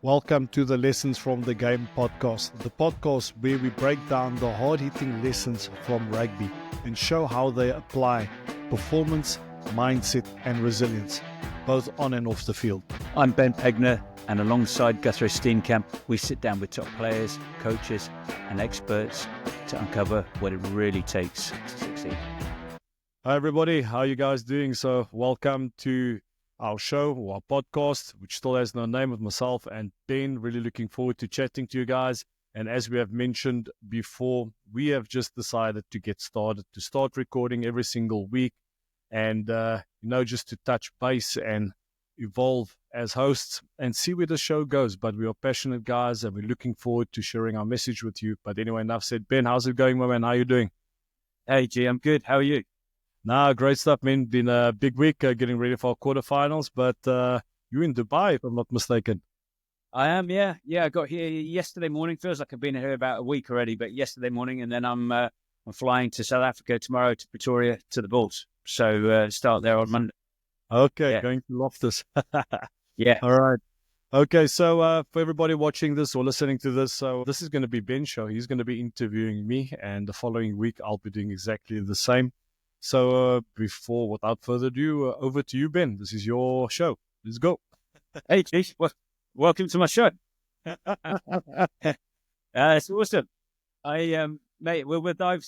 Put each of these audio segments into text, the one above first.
Welcome to the Lessons from the Game podcast, the podcast where we break down the hard-hitting lessons from rugby and show how they apply performance, mindset and resilience, both on and off the field. I'm Ben Pegner, and alongside Gurthro Steenkamp, we sit down with top players, coaches and experts to uncover what it really takes to succeed. Hi everybody, how are you guys doing? So welcome to our show or our podcast, which still has no name, with myself and Ben. Really looking forward to chatting to you guys. And as we have mentioned before, we have just decided to get started, to start recording every single week and, just to touch base and evolve as hosts and see where the show goes. But we are passionate guys and we're looking forward to sharing our message with you. But anyway, enough said. Ben, how's it going, my man? How are you doing? Hey, G, I'm good. How are you? Nah, great stuff, man. Been a big week getting ready for our quarterfinals, but you're in Dubai, if I'm not mistaken. I am, yeah. I got here yesterday morning. Feels like I've been here about a week already, but yesterday morning, and then I'm flying to South Africa tomorrow to Pretoria to the Bulls. So start there on Monday. Okay, yeah. Going to Loftus. Yeah. All right. Okay, so for everybody watching this or listening to this, so this is going to be Ben's show. He's going to be interviewing me, and the following week I'll be doing exactly the same. So without further ado, over to you, Ben. This is your show. Let's go. Hey, Chief. Welcome to my show. It's awesome. Mate, we'll dive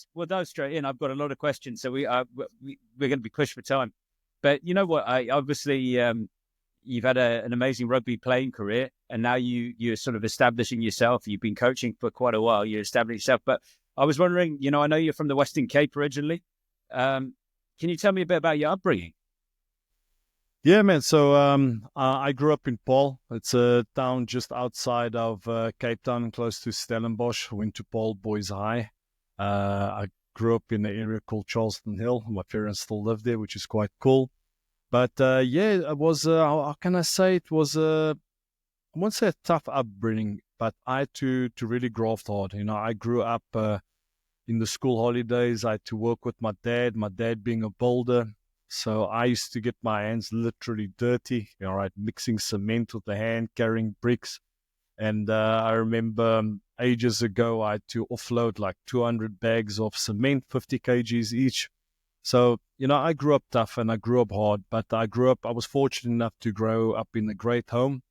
straight in. I've got a lot of questions, so we're going to be pushed for time. But you know what? You've had an amazing rugby playing career, and now you're sort of establishing yourself. You've been coaching for quite a while. You established yourself. But I was wondering, I know you're from the Western Cape originally. Can you tell me a bit about your upbringing? Yeah, man. So I grew up in Paul. It's a town just outside of Cape Town, close to Stellenbosch. Went to Paul Boys High. I grew up in an area called Charleston Hill. My parents still live there, which is quite cool. But it was, how can I say, it was I won't say a tough upbringing, but I had to really graft hard. I grew up in the school holidays. I had to work with my dad being a builder. So I used to get my hands literally dirty, mixing cement with the hand, carrying bricks. And I remember ages ago, I had to offload like 200 bags of cement, 50 kgs each. So, I grew up tough and I grew up hard, but I was fortunate enough to grow up in a great home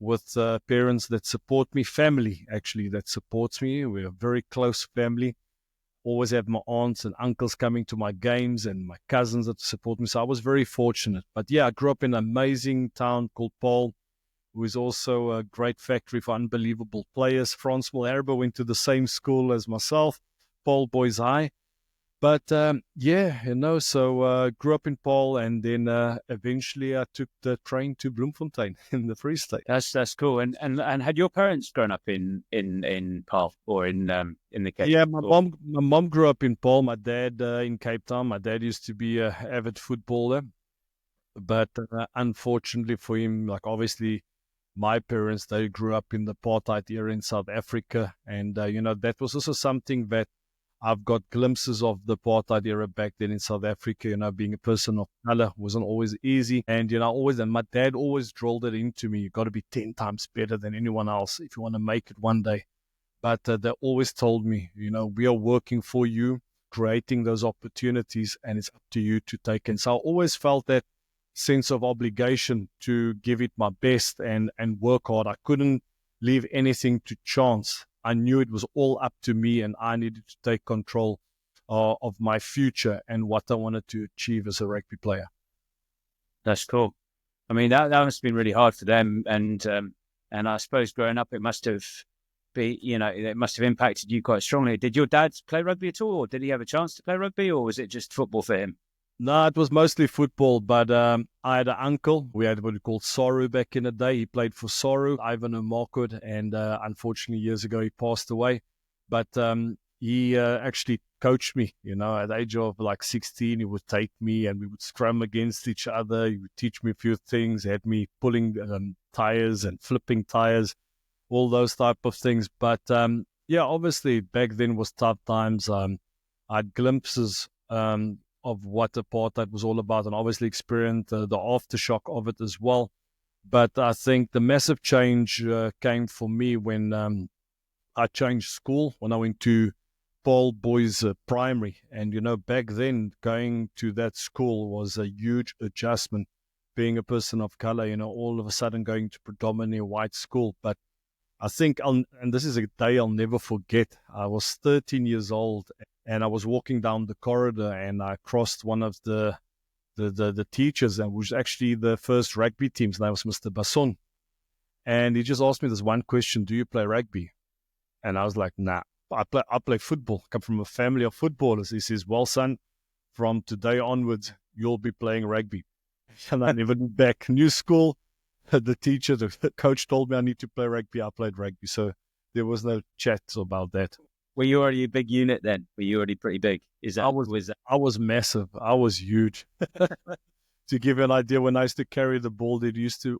with parents that support me, family actually that supports me. We're a very close family. Always have my aunts and uncles coming to my games and my cousins that support me. So I was very fortunate. But yeah, I grew up in an amazing town called Paul, who is also a great factory for unbelievable players. Frans Mulherbe went to the same school as myself, Paul Boys High. But so grew up in Paul, and then eventually I took the train to Bloemfontein in the Free State. That's cool. And had your parents grown up in Paul or in the Cape? Yeah, my mom grew up in Paul. My dad in Cape Town. My dad used to be an avid footballer, but unfortunately for him, like obviously my parents, they grew up in the apartheid era in South Africa, and that was also something that I've got glimpses of the apartheid era back then in South Africa. Being a person of color wasn't always easy. And, and my dad always drilled it into me. You got to be 10 times better than anyone else if you want to make it one day. But they always told me, we are working for you, creating those opportunities, and it's up to you to take. And so I always felt that sense of obligation to give it my best and work hard. I couldn't leave anything to chance. I knew it was all up to me, and I needed to take control of my future and what I wanted to achieve as a rugby player. That's cool. I mean, that must have been really hard for them, and I suppose growing up, it must have impacted you quite strongly. Did your dad play rugby at all, or did he have a chance to play rugby, or was it just football for him? No, it was mostly football, but I had an uncle. We had what we called Saru back in the day. He played for Saru, Ivan Omarkud, and unfortunately years ago he passed away. But he actually coached me, at the age of like 16. He would take me and we would scrum against each other. He would teach me a few things. He had me pulling tires and flipping tires, all those type of things. But obviously back then was tough times. I had glimpses of what apartheid was all about, and obviously experienced the aftershock of it as well. But I think the massive change came for me when I changed school, when I went to Paul Boys Primary. And, back then, going to that school was a huge adjustment. Being a person of color, all of a sudden going to predominantly white school. But I think, and this is a day I'll never forget. I was 13 years old and I was walking down the corridor and I crossed one of the teachers, and was actually the first rugby team's name was Mr. Basson. And he just asked me this one question: do you play rugby? And I was like, nah, I play football. Come from a family of footballers. He says, well, son, from today onwards, you'll be playing rugby. And I never looked back. New school, the teacher, the coach told me I need to play rugby. I played rugby. So there was no chat about that. Were you already a big unit then? Were you already pretty big? I was massive. I was huge. To give you an idea, when I used to carry the ball, there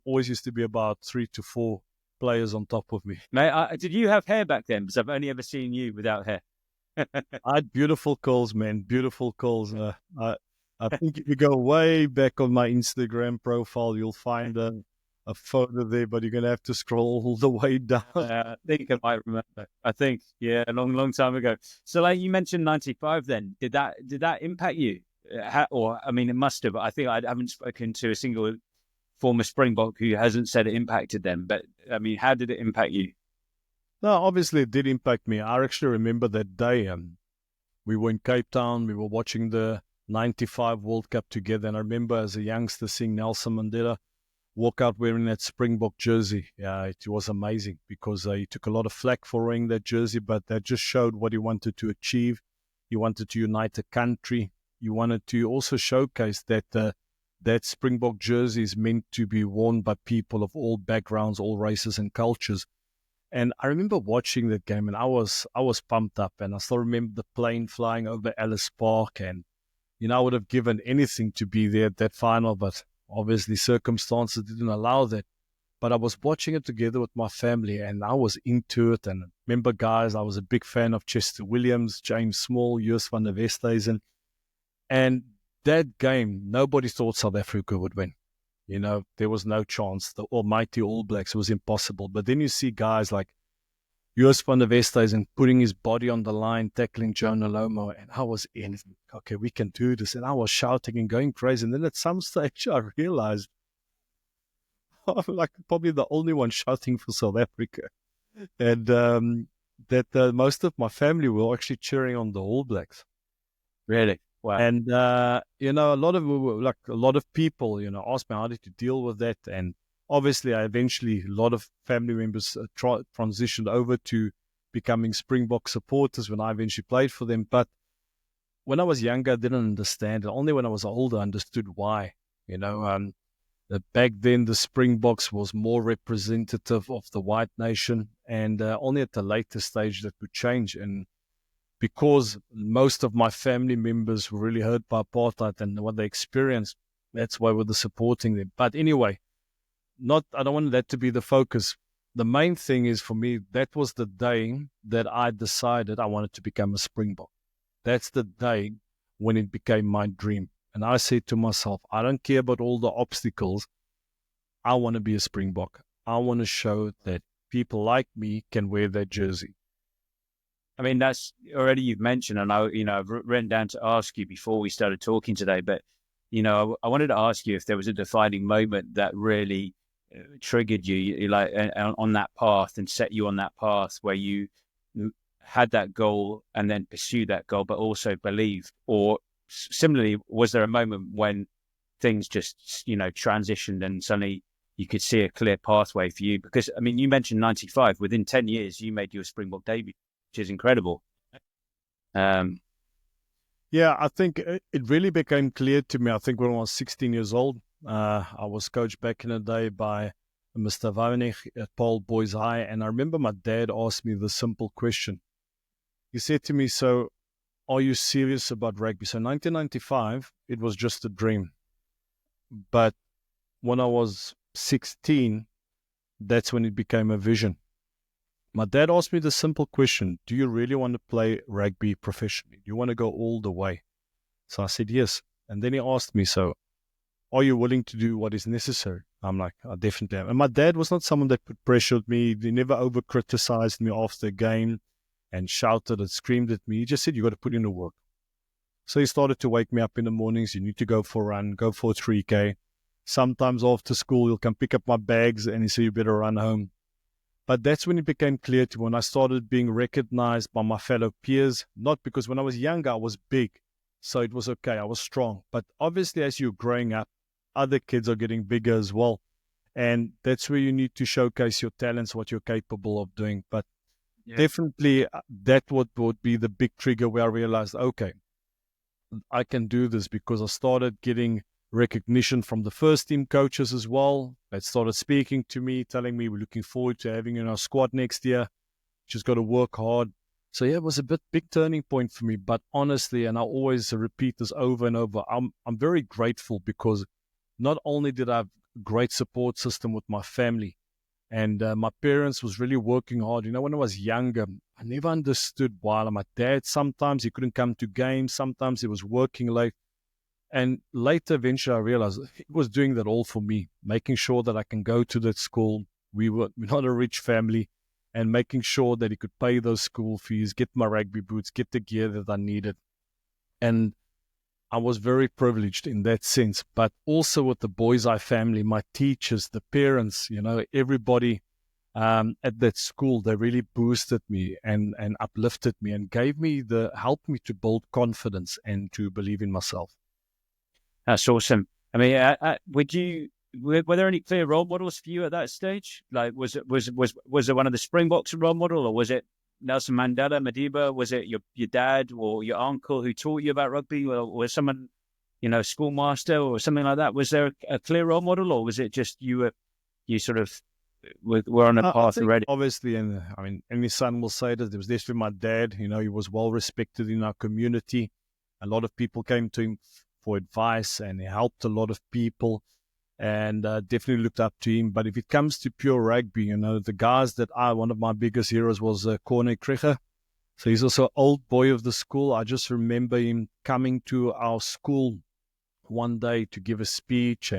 always used to be about 3 to 4 players on top of me. Mate, did you have hair back then? Because I've only ever seen you without hair. I had beautiful curls, man. Beautiful curls. I think if you go way back on my Instagram profile, you'll find a photo there, but you're going to have to scroll all the way down. I think I might remember. I think, yeah, a long, long time ago. So like you mentioned 95 then, did that impact you? It must have, but I think I haven't spoken to a single former Springbok who hasn't said it impacted them. But I mean, how did it impact you? No, obviously it did impact me. I actually remember that day. We were in Cape Town. We were watching the 95 World Cup together. And I remember as a youngster seeing Nelson Mandela walk out wearing that Springbok jersey. Yeah, it was amazing because he took a lot of flack for wearing that jersey, but that just showed what he wanted to achieve. He wanted to unite a country. He wanted to also showcase that that Springbok jersey is meant to be worn by people of all backgrounds, all races and cultures. And I remember watching that game, and I was pumped up. And I still remember the plane flying over Ellis Park, and I would have given anything to be there at that final, but obviously circumstances didn't allow that. But I was watching it together with my family, and I was into it. And remember, guys, I was a big fan of Chester Williams, James Small, Joos van der Westhuizen. And that game, nobody thought South Africa would win. There was no chance. The almighty All Blacks, it was impossible. But then you see guys like Joos van der Westhuizen putting his body on the line, tackling Jonah Lomo, and I was in, okay, we can do this. And I was shouting and going crazy. And then at some stage, I realized I'm like probably the only one shouting for South Africa. And that most of my family were actually cheering on the All Blacks. Really? Wow. And, a lot of people, asked me how did you deal with that. And obviously, a lot of family members transitioned over to becoming Springbok supporters when I eventually played for them. But when I was younger, I didn't understand it. Only when I was older, I understood why. Back then, the Springboks was more representative of the white nation. And only at the later stage that would change. And because most of my family members were really hurt by apartheid and what they experienced, that's why we're supporting them. But anyway, I don't want that to be the focus. The main thing is for me, that was the day that I decided I wanted to become a Springbok. That's the day when it became my dream. And I said to myself, I don't care about all the obstacles. I want to be a Springbok. I want to show that people like me can wear that jersey. I mean, that's already you've mentioned, and I've written down to ask you before we started talking today, but, I wanted to ask you if there was a defining moment that really triggered you like on that path and set you on that path where you had that goal and then pursued that goal, but also believed. Or similarly, was there a moment when things just, transitioned and suddenly you could see a clear pathway for you? Because, I mean, you mentioned 95. Within 10 years, you made your Springbok debut, which is incredible. Yeah, I think it really became clear to me, I think when I was 16 years old. I was coached back in the day by Mr. Wounig at Paul Boys High. And I remember my dad asked me the simple question. He said to me, so are you serious about rugby? So 1995, it was just a dream. But when I was 16, that's when it became a vision. My dad asked me the simple question, do you really want to play rugby professionally? Do you want to go all the way? So I said, yes. And then he asked me, so are you willing to do what is necessary? I'm like, I definitely am. And my dad was not someone that put pressure on me. He never over criticized me after a game and shouted and screamed at me. He just said, you got to put in the work. So he started to wake me up in the mornings. You need to go for a run, go for a 3K. Sometimes after school, he'll come pick up my bags and he said, you better run home. But that's when it became clear to me, when I started being recognized by my fellow peers, not because when I was younger, I was big. So it was okay. I was strong. But obviously, as you're growing up, other kids are getting bigger as well. And that's where you need to showcase your talents, what you're capable of doing. But definitely that would be the big trigger where I realized, okay, I can do this, because I started getting recognition from the first team coaches as well. They started speaking to me, telling me we're looking forward to having you in our squad next year. Just got to work hard. So yeah, it was a big turning point for me. But honestly, and I always repeat this over and over, I'm very grateful, because not only did I have a great support system with my family, and my parents was really working hard. When I was younger, I never understood why. My dad, sometimes he couldn't come to games. Sometimes he was working late. And later, eventually, I realized he was doing that all for me, making sure that I can go to that school. We're not a rich family, and making sure that he could pay those school fees, get my rugby boots, get the gear that I needed. And I was very privileged in that sense, but also with the Boys Eye family, my teachers, the parents, everybody at that school, they really boosted me and uplifted me and helped me to build confidence and to believe in myself. That's awesome. I mean, were there any clear role models for you at that stage? Like, was it one of the Springboks a role model, or was it Nelson Mandela, Madiba? Was it your dad or your uncle who taught you about rugby, or was someone, schoolmaster or something like that? Was there a clear role model, or was it just you sort of were on a path already? Obviously, and I mean, any son will say that there was definitely my dad. He was well respected in our community. A lot of people came to him for advice, and he helped a lot of people, and definitely looked up to him. But if it comes to pure rugby, the guys one of my biggest heroes was Corné Krige. So he's also an old boy of the school. I just remember him coming to our school one day to give a speech,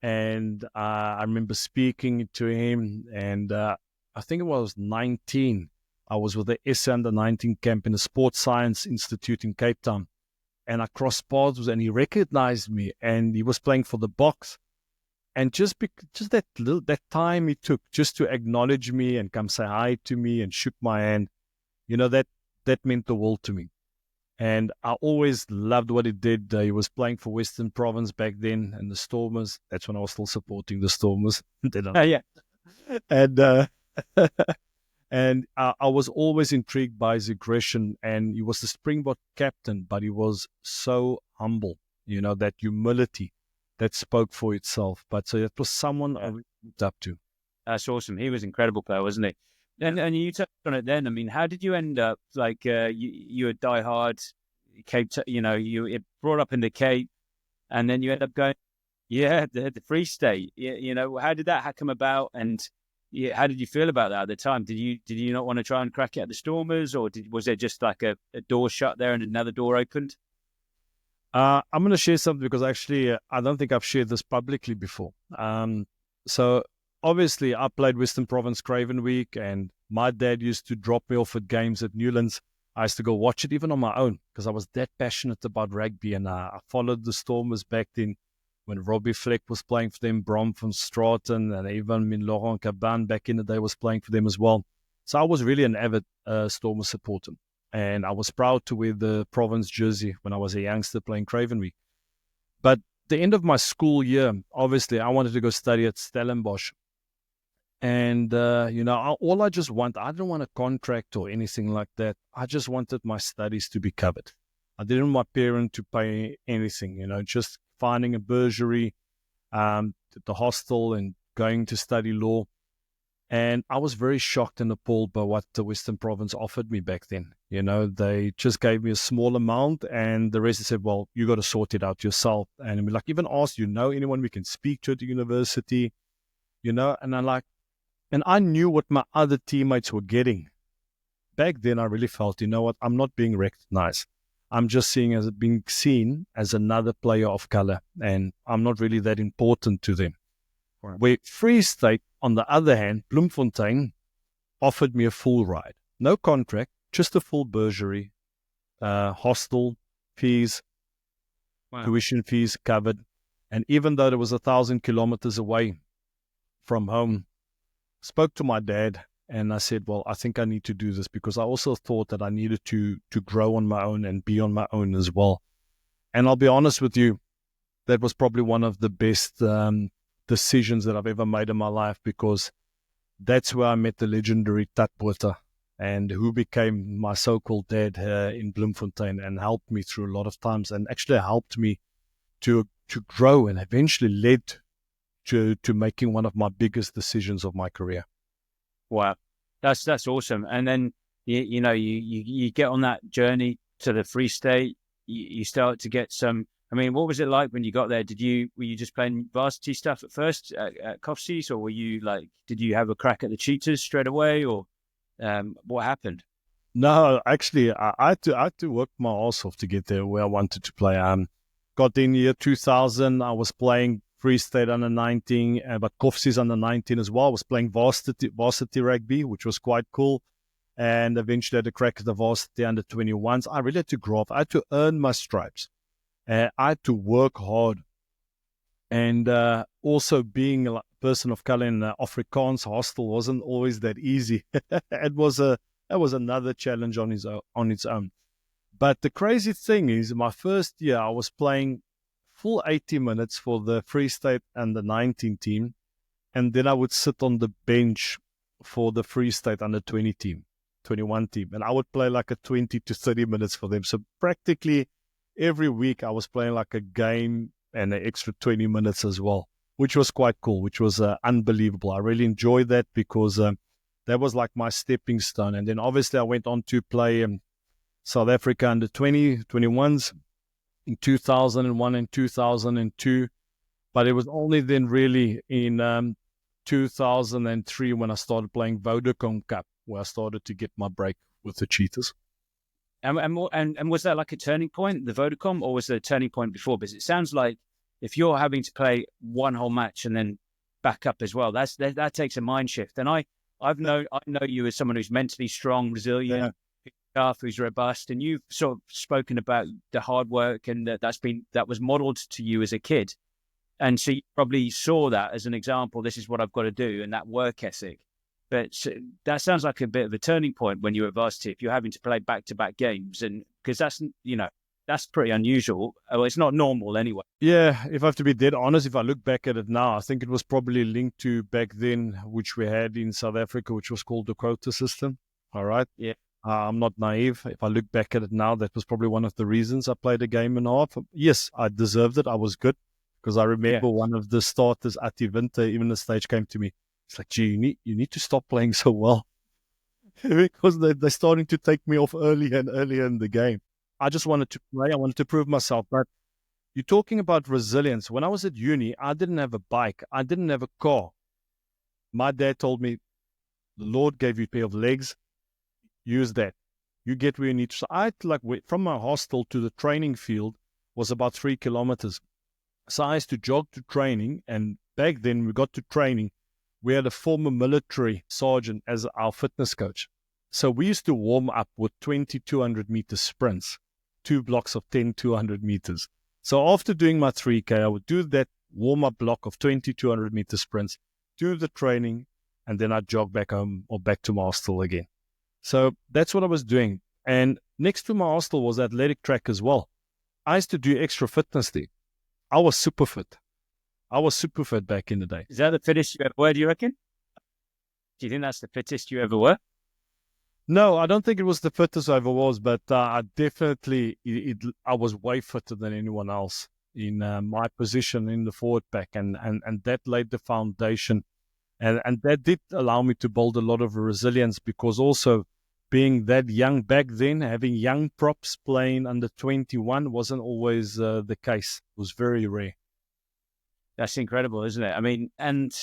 and I remember speaking to him, and I think it was 19. I was with the SA under 19 camp in the Sports Science Institute in Cape Town. And I crossed paths, and he recognized me, and he was playing for the Boks. And just that time he took just to acknowledge me and come say hi to me and shook my hand, that meant the world to me. And I always loved what he did. He was playing for Western Province back then, and the Stormers. That's when I was still supporting the Stormers. Yeah. And and I was always intrigued by his aggression. And he was the Springbok captain, but he was so humble. That humility that spoke for itself. But so it was someone I looked up to. That's awesome. He was an incredible player, wasn't he? And you touched on it then. I mean, how did you end up, like, you were diehard Cape, you brought up in the Cape, and then you end up going, the Free State. How did that come about? And how did you feel about that at the time? Did you not want to try and crack it at the Stormers, or was there just like a door shut there and another door opened? I'm going to share something, because actually I don't think I've shared this publicly before. So obviously I played Western Province Craven Week, and my dad used to drop me off at games at Newlands. I used to go watch it even on my own, because I was that passionate about rugby, and I followed the Stormers back then when Robbie Fleck was playing for them, Brom van Straten, and even Laurent Caban back in the day was playing for them as well. So I was really an avid Stormers supporter. And I was proud to wear the province jersey when I was a youngster playing Craven Week. But the end of my school year, obviously, I wanted to go study at Stellenbosch. And, all I just want, I didn't want a contract or anything like that. I just wanted my studies to be covered. I didn't want my parent to pay anything, just finding a bursary at the hostel and going to study law. And I was very shocked and appalled by what the Western Province offered me back then. They just gave me a small amount, and the rest they said, well, you got to sort it out yourself. And we even asked, anyone we can speak to at the university, and and I knew what my other teammates were getting. Back then, I really felt, I'm not being recognized. I'm just being seen as another player of color, and I'm not really that important to them. Right. Where Free State, on the other hand, Bloemfontein, offered me a full ride. No contract, just a full bursary, hostel fees, Wow. tuition fees covered. And even though it was 1,000 kilometers away from home, spoke to my dad, and I said, well, I think I need to do this, because I also thought that I needed to grow on my own and be on my own as well. And I'll be honest with you, that was probably one of the best decisions that I've ever made in my life, because that's where I met the legendary Tatbota, and who became my so-called dad in Bloemfontein, and helped me through a lot of times, and actually helped me to grow, and eventually led to making one of my biggest decisions of my career. Wow, that's awesome. And then you get on that journey to the Free State. You start to get some. I mean, what was it like when you got there? Were you just playing varsity stuff at first at Coffsees, or were you did you have a crack at the Cheetahs straight away, or what happened? No, actually, I had to work my ass off to get there where I wanted to play. Got in year 2000. I was playing Free State under 19, but Coffsees under 19 as well. I was playing varsity rugby, which was quite cool. And eventually had a crack at the varsity under 21s. I really had to grow up. I had to earn my stripes. I had to work hard. And also being a person of color in the Afrikaans hostel wasn't always that easy. That was another challenge on its own. But the crazy thing is, my first year, I was playing full 80 minutes for the Free State and the 19 team. And then I would sit on the bench for the Free State under 20 team, 21 team. And I would play like a 20 to 30 minutes for them. So practically every week I was playing like a game and an extra 20 minutes as well, which was quite cool, which was unbelievable. I really enjoyed that, because that was like my stepping stone. And then obviously I went on to play South Africa under 21s in 2001 and 2002. But it was only then really in 2003 when I started playing Vodacom Cup, where I started to get my break with the Cheetahs. And was that like a turning point, the Vodacom, or was there a turning point before? Because it sounds like if you're having to play one whole match and then back up as well, that takes a mind shift. And I know you as someone who's mentally strong, resilient, tough, who's robust, and you've sort of spoken about the hard work, and that was modeled to you as a kid. And so you probably saw that as an example. This is what I've got to do, and that work ethic. But that sounds like a bit of a turning point when you're at varsity, if you're having to play back-to-back games, and because that's pretty unusual. Well, it's not normal anyway. Yeah, if I have to be dead honest, if I look back at it now, I think it was probably linked to back then, which we had in South Africa, which was called the quota system. All right. Yeah. I'm not naive. If I look back at it now, that was probably one of the reasons I played a game and a half. Yes, I deserved it. I was good, because I remember one of the starters at the Winter, even the stage came to me. It's like, gee, you need to stop playing so well, because they're starting to take me off earlier and earlier in the game. I just wanted to play. I wanted to prove myself. But you're talking about resilience. When I was at uni, I didn't have a bike. I didn't have a car. My dad told me, the Lord gave you a pair of legs. Use that. You get where you need to. So I had to, from my hostel to the training field was about 3 kilometers. So I used to jog to training. And back then, we got to training, we had a former military sergeant as our fitness coach. So we used to warm up with 2,200 meter sprints, 2 blocks of 10, 200 meters. So after doing my 3K, I would do that warm-up block of 2,200 meter sprints, do the training, and then I'd jog back home or back to my hostel again. So that's what I was doing. And next to my hostel was the athletic track as well. I used to do extra fitness there. I was super fit. I was super fit back in the day. Is that the fittest you ever were, do you reckon? Do you think that's the fittest you ever were? No, I don't think it was the fittest I ever was, but I definitely, I was way fitter than anyone else in my position in the forward pack, and that laid the foundation. And that did allow me to build a lot of resilience, because also being that young back then, having young props playing under 21 wasn't always the case. It was very rare. That's incredible, isn't it? I mean, and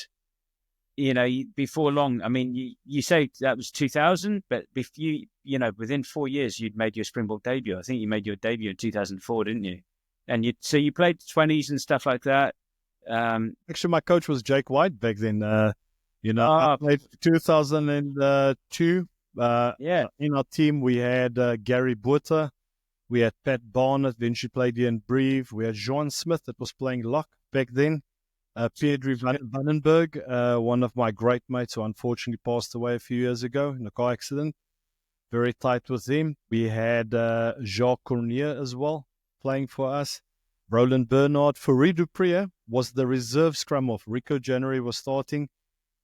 before long, I mean, you say that was 2000, but if within 4 years, you'd made your Springbok debut. I think you made your debut in 2004, didn't you? And you played 20s and stuff like that. Actually, my coach was Jake White back then. I played 2002. In our team, we had Gary Botha. We had Pat Barnett, then she played here in Breve. We had Jean Smith that was playing lock back then. Pedri Vandenberg, one of my great mates who unfortunately passed away a few years ago in a car accident. Very tight with him. We had Jacques Cornier as well playing for us. Roland Bernard. Farid Duprier was the reserve scrum off. Rico January was starting.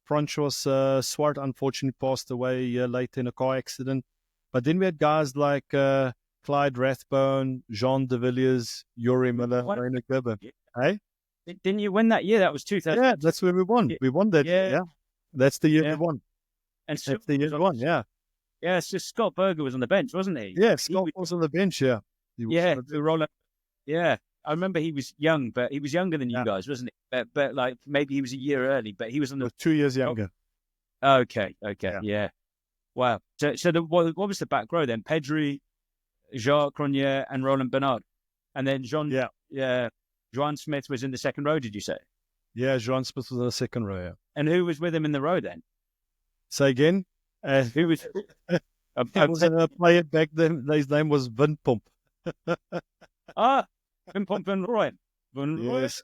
Francois Swart unfortunately passed away a year later in a car accident. But then we had guys like Clyde Rathbone, Jean de Villiers, Yuri Miller, Rainer Gerber. Hey? Didn't you win that year? That was 2000. Yeah, that's where we won. We won that. Yeah. That's the year we won. And that's the year we won, yeah. Yeah, it's just Scott Berger was on the bench, wasn't he? Yeah, Scott was on the bench, yeah. Yeah, I remember he was young, but he was younger than you guys, wasn't he? But like maybe he was a year early, but he was on the 2 years younger. Okay, yeah. Wow. So what was the back row then? Pedri, Jacques Cronier, and Roland Bernard, and then Joan Smith was in the second row. Did you say? Yeah, Joan Smith was in the second row. Yeah. And who was with him in the row then? Say again. Who was? I was a player back then. His name was Vin Pomp. Vin Pomp Van Rooyen. Yes.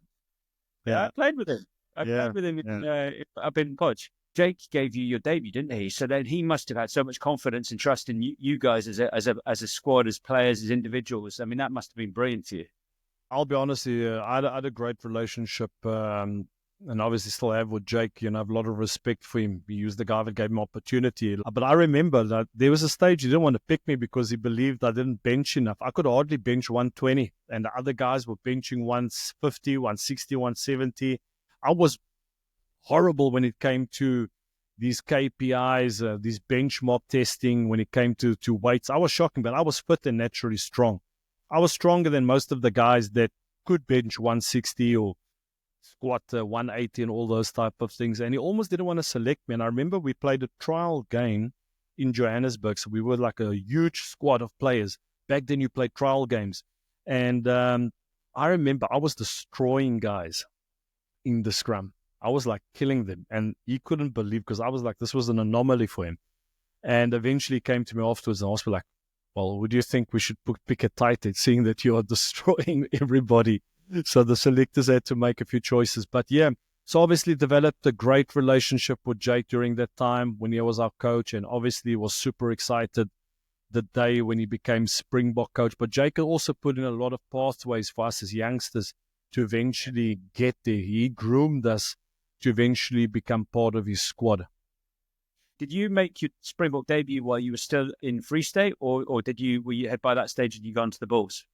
Yeah, I played with him. I played with him up in Podge. Jake gave you your debut, didn't he? So then he must have had so much confidence and trust in you guys as a squad, as players, as individuals. I mean, that must have been brilliant for you. I'll be honest with you, I had a great relationship, and obviously still have with Jake. I have a lot of respect for him. He was the guy that gave him opportunity. But I remember that there was a stage he didn't want to pick me because he believed I didn't bench enough. I could hardly bench 120, and the other guys were benching 150, 160, 170. I was horrible when it came to these KPIs, these benchmark testing, when it came to weights. I was shocking, but I was fit and naturally strong. I was stronger than most of the guys that could bench 160 or squat 180 and all those type of things. And he almost didn't want to select me. And I remember we played a trial game in Johannesburg. So we were like a huge squad of players. Back then you played trial games. And I remember I was destroying guys in the scrum. I was like killing them. And he couldn't believe, because I was like, this was an anomaly for him. And eventually he came to me afterwards and I was like, well, would you think we should pick a tight end, seeing that you are destroying everybody? So the selectors had to make a few choices. But yeah, so obviously developed a great relationship with Jake during that time when he was our coach, and obviously was super excited the day when he became Springbok coach. But Jake also put in a lot of pathways for us as youngsters to eventually get there. He groomed us to eventually become part of his squad. Did you make your Springbok debut while you were still in Free State, or were you by that stage had you gone to the Bulls?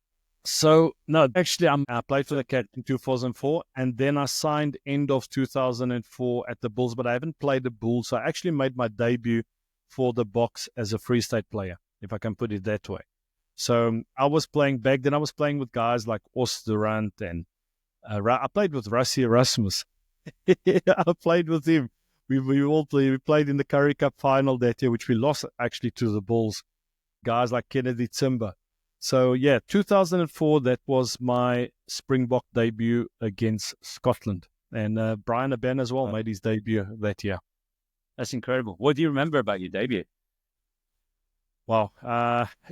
So, no, actually, I played for the Cats in 2004, and then I signed end of 2004 at the Bulls, but I haven't played the Bulls. So I actually made my debut for the Boks as a Free State player, if I can put it that way. So I was playing back then. I was playing with guys like Osterrand, and I played with Rassie Erasmus. I played with him. We all played. We played in the Currie Cup final that year, which we lost actually to the Bulls. Guys like Kennedy Timber. So yeah, 2004, that was my Springbok debut against Scotland. And Brian Aben as well made his debut that year. That's incredible. What do you remember about your debut? Wow,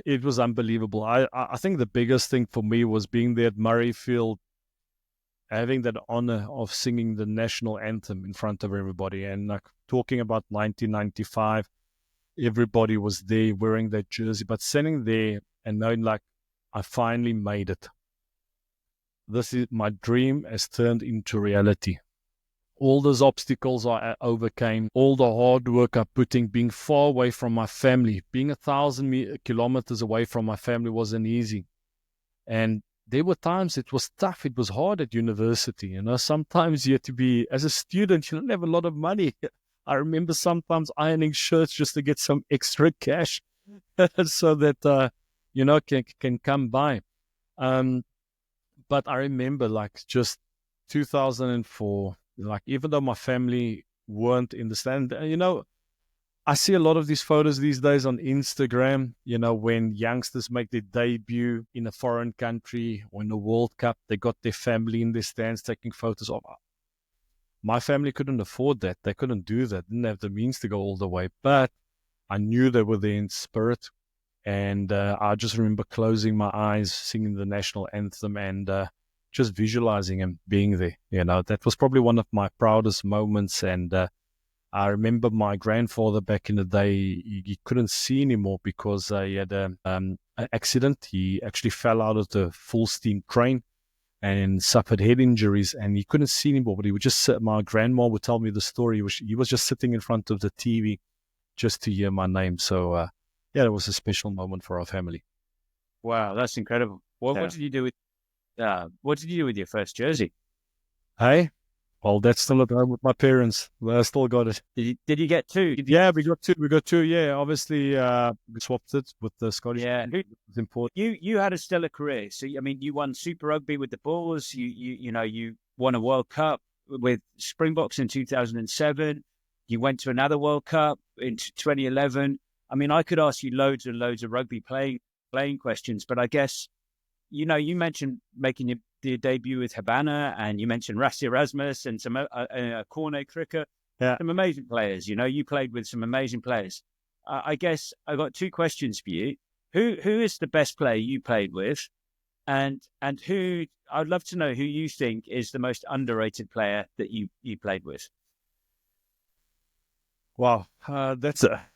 it was unbelievable. I think the biggest thing for me was being there at Murrayfield, having that honor of singing the national anthem in front of everybody. And like talking about 1995, everybody was there wearing that jersey, but sitting there and knowing like, I finally made it. This is my dream has turned into reality. All those obstacles I overcame, all the hard work I put in, being far away from my family, being 1,000 kilometers away from my family wasn't easy. And there were times it was tough. It was hard at university. Sometimes you had to be, as a student, you don't have a lot of money. I remember sometimes ironing shirts just to get some extra cash so that, can come by. But I remember like just 2004, like even though my family weren't in the stand. I see a lot of these photos these days on Instagram, when youngsters make their debut in a foreign country or in the World Cup, they got their family in their stands taking photos of. My family couldn't afford that. They couldn't do that. Didn't have the means to go all the way. But I knew they were there in spirit. And I just remember closing my eyes, singing the national anthem, and just visualizing him being there. That was probably one of my proudest moments. And I remember my grandfather back in the day, he couldn't see anymore because he had an accident. He actually fell out of the full steam train and suffered head injuries, and he couldn't see anymore. But he would just sit. My grandma would tell me the story. He was just sitting in front of the TV just to hear my name. So, it was a special moment for our family. Wow, that's incredible. What did you do with your first jersey? Hey, well, that's still at home with my parents. I still got it. Did you get two? Yeah, we got two. We got two. Yeah, obviously, we swapped it with the Scottish. Yeah, it's important. You had a stellar career. So I mean, you won Super Rugby with the Bulls. You won a World Cup with Springboks in 2007. You went to another World Cup in 2011. I mean, I could ask you loads and loads of rugby playing questions, but I guess you mentioned making your debut with Havana, and you mentioned Rassie Erasmus and some Cornet Cricket. Yeah. Some amazing players. You played with some amazing players. I guess I got two questions for you. Who is the best player you played with, and who I'd love to know who you think is the most underrated player that you played with. Wow, that's a.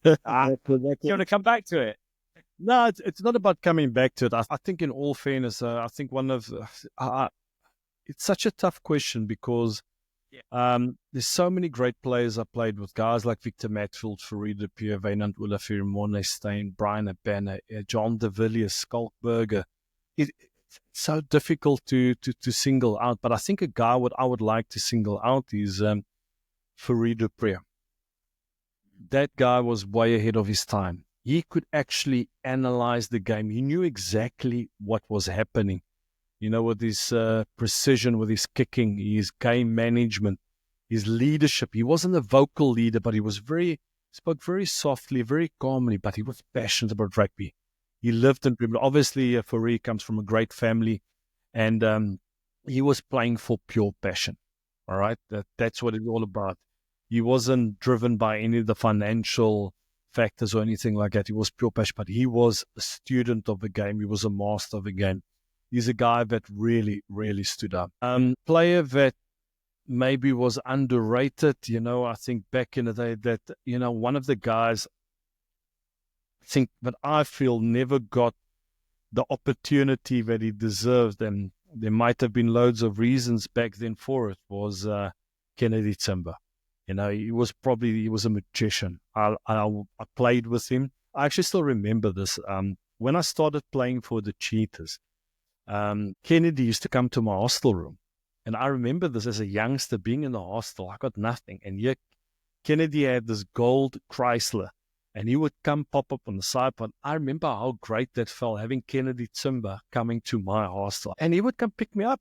You want to come back to it? No, it's not about coming back to it. I think, in all fairness, I think it's such a tough question because there's so many great players I played with, guys like Victor Matfield, Farid de Pierre, Wynand Olafir, Morne Steyn, Brian Abana, John de Villiers, Skalkberger. It's so difficult to single out, but I think a guy I would like to single out is Farid de Pierre. That guy was way ahead of his time. He could actually analyze the game. He knew exactly what was happening. With his precision, with his kicking, his game management, his leadership. He wasn't a vocal leader, but he spoke very softly, very calmly, but he was passionate about rugby. He lived and dreamed. Obviously, Farid comes from a great family, and he was playing for pure passion. All right? That's what it's all about. He wasn't driven by any of the financial factors or anything like that. He was pure passion, but he was a student of the game. He was a master of the game. He's a guy that really, really stood up. Player that maybe was underrated, I think back in the day that, one of the guys, I feel never got the opportunity that he deserved, and there might have been loads of reasons back then for it, was Kennedy Timber. He was a magician. I played with him. I actually still remember this. When I started playing for the Cheetahs, Kennedy used to come to my hostel room. And I remember this as a youngster being in the hostel. I got nothing. And yet Kennedy had this gold Chrysler, and he would come pop up on the side. But I remember how great that felt, having Kennedy Timber coming to my hostel. And he would come pick me up.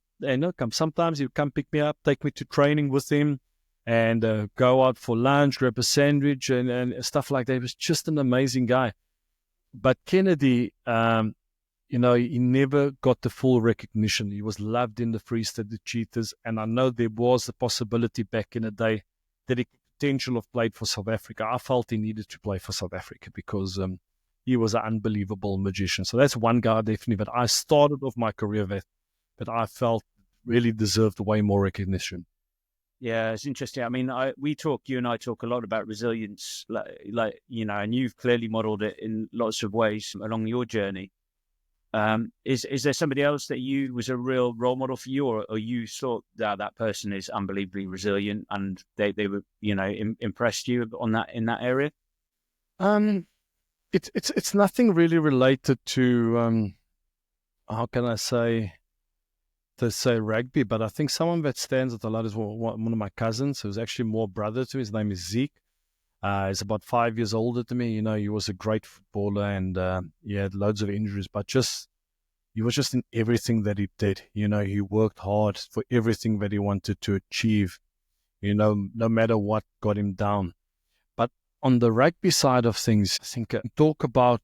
Sometimes he would come pick me up, take me to training with him, and go out for lunch, grab a sandwich, and stuff like that. He was just an amazing guy. But Kennedy, he never got the full recognition. He was loved in the Free State, the Cheetahs, and I know there was a possibility back in the day that he could potentially have played for South Africa. I felt he needed to play for South Africa because he was an unbelievable magician. So that's one guy definitely that I started off my career with, that I felt really deserved way more recognition. Yeah, it's interesting. I mean, you and I talk a lot about resilience, and you've clearly modeled it in lots of ways along your journey. Is there somebody else that was a real role model for you, or you thought that person is unbelievably resilient and they were, impressed you in that area? It's nothing really related to, how can I say, rugby, but I think someone that stands out a lot is one of my cousins, who's actually more brother to me. His name is Zeke. He's about 5 years older than me. He was a great footballer, and he had loads of injuries, but he was just in everything that he did. He worked hard for everything that he wanted to achieve. no matter what got him down. But on the rugby side of things, I think talk about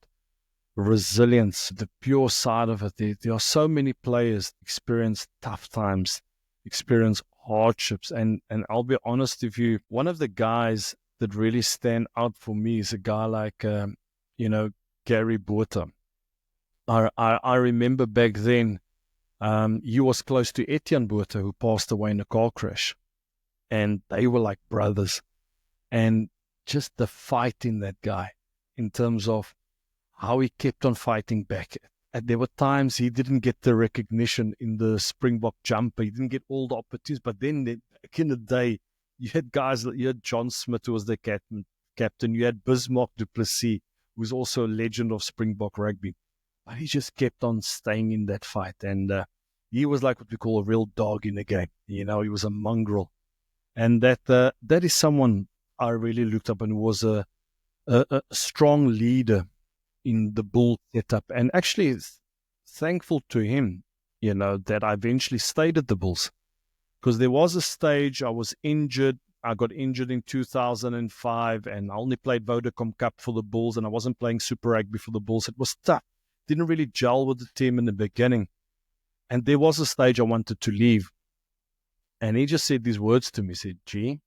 resilience, the pure side of it. There are so many players experience tough times, experience hardships. And I'll be honest with you, one of the guys that really stand out for me is a guy like, Gary Botha. I remember back then, he was close to Etienne Botha, who passed away in a car crash. And they were like brothers. And just the fight in that guy, in terms of how he kept on fighting back. And there were times he didn't get the recognition in the Springbok jumper. He didn't get all the opportunities. But then back in the day, you had guys, you had John Smith, who was the captain. You had Bismarck du Plessis, who was also a legend of Springbok rugby. But he just kept on staying in that fight. And he was like what we call a real dog in the game. He was a mongrel. And that is someone I really looked up, and was a strong leader in the Bull setup. And actually thankful to him, that I eventually stayed at the Bulls, because there was a stage I was injured. I got injured in 2005, and I only played Vodacom Cup for the Bulls, and I wasn't playing Super Rugby for the Bulls. It was tough. Didn't really gel with the team in the beginning. And there was a stage I wanted to leave. And he just said these words to me. He said, "G,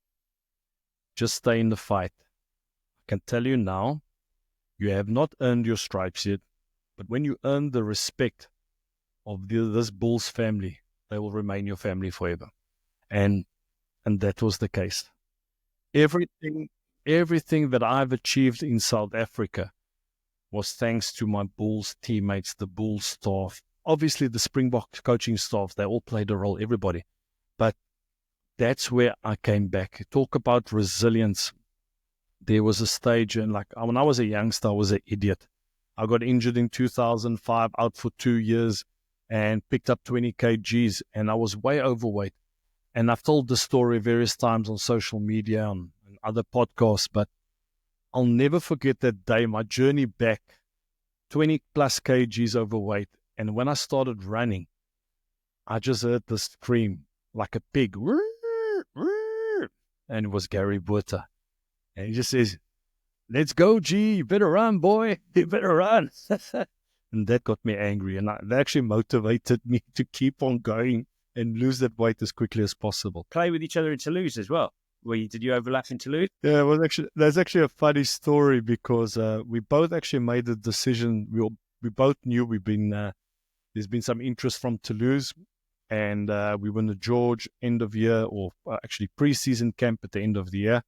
just stay in the fight. I can tell you now, you have not earned your stripes yet, but when you earn the respect of this Bulls family, they will remain your family forever." And that was the case. Everything that I've achieved in South Africa was thanks to my Bulls teammates, the Bulls staff. Obviously, the Springbok coaching staff, they all played a role, everybody. But that's where I came back. Talk about resilience. There was a stage, and when I was a youngster, I was an idiot. I got injured in 2005, out for 2 years, and picked up 20 kgs, and I was way overweight. And I've told the story various times on social media and other podcasts, but I'll never forget that day, my journey back, 20 plus kgs overweight. And when I started running, I just heard the scream like a pig. And it was Gary Botha. And he just says, "Let's go, G. You better run, boy. You better run." And that got me angry. And that actually motivated me to keep on going and lose that weight as quickly as possible. Play with each other in Toulouse as well. Did you overlap in Toulouse? Yeah, that's actually a funny story, because we both actually made the decision. We both knew there's been some interest from Toulouse, and we were in the George end of year, or actually pre-season camp at the end of the year,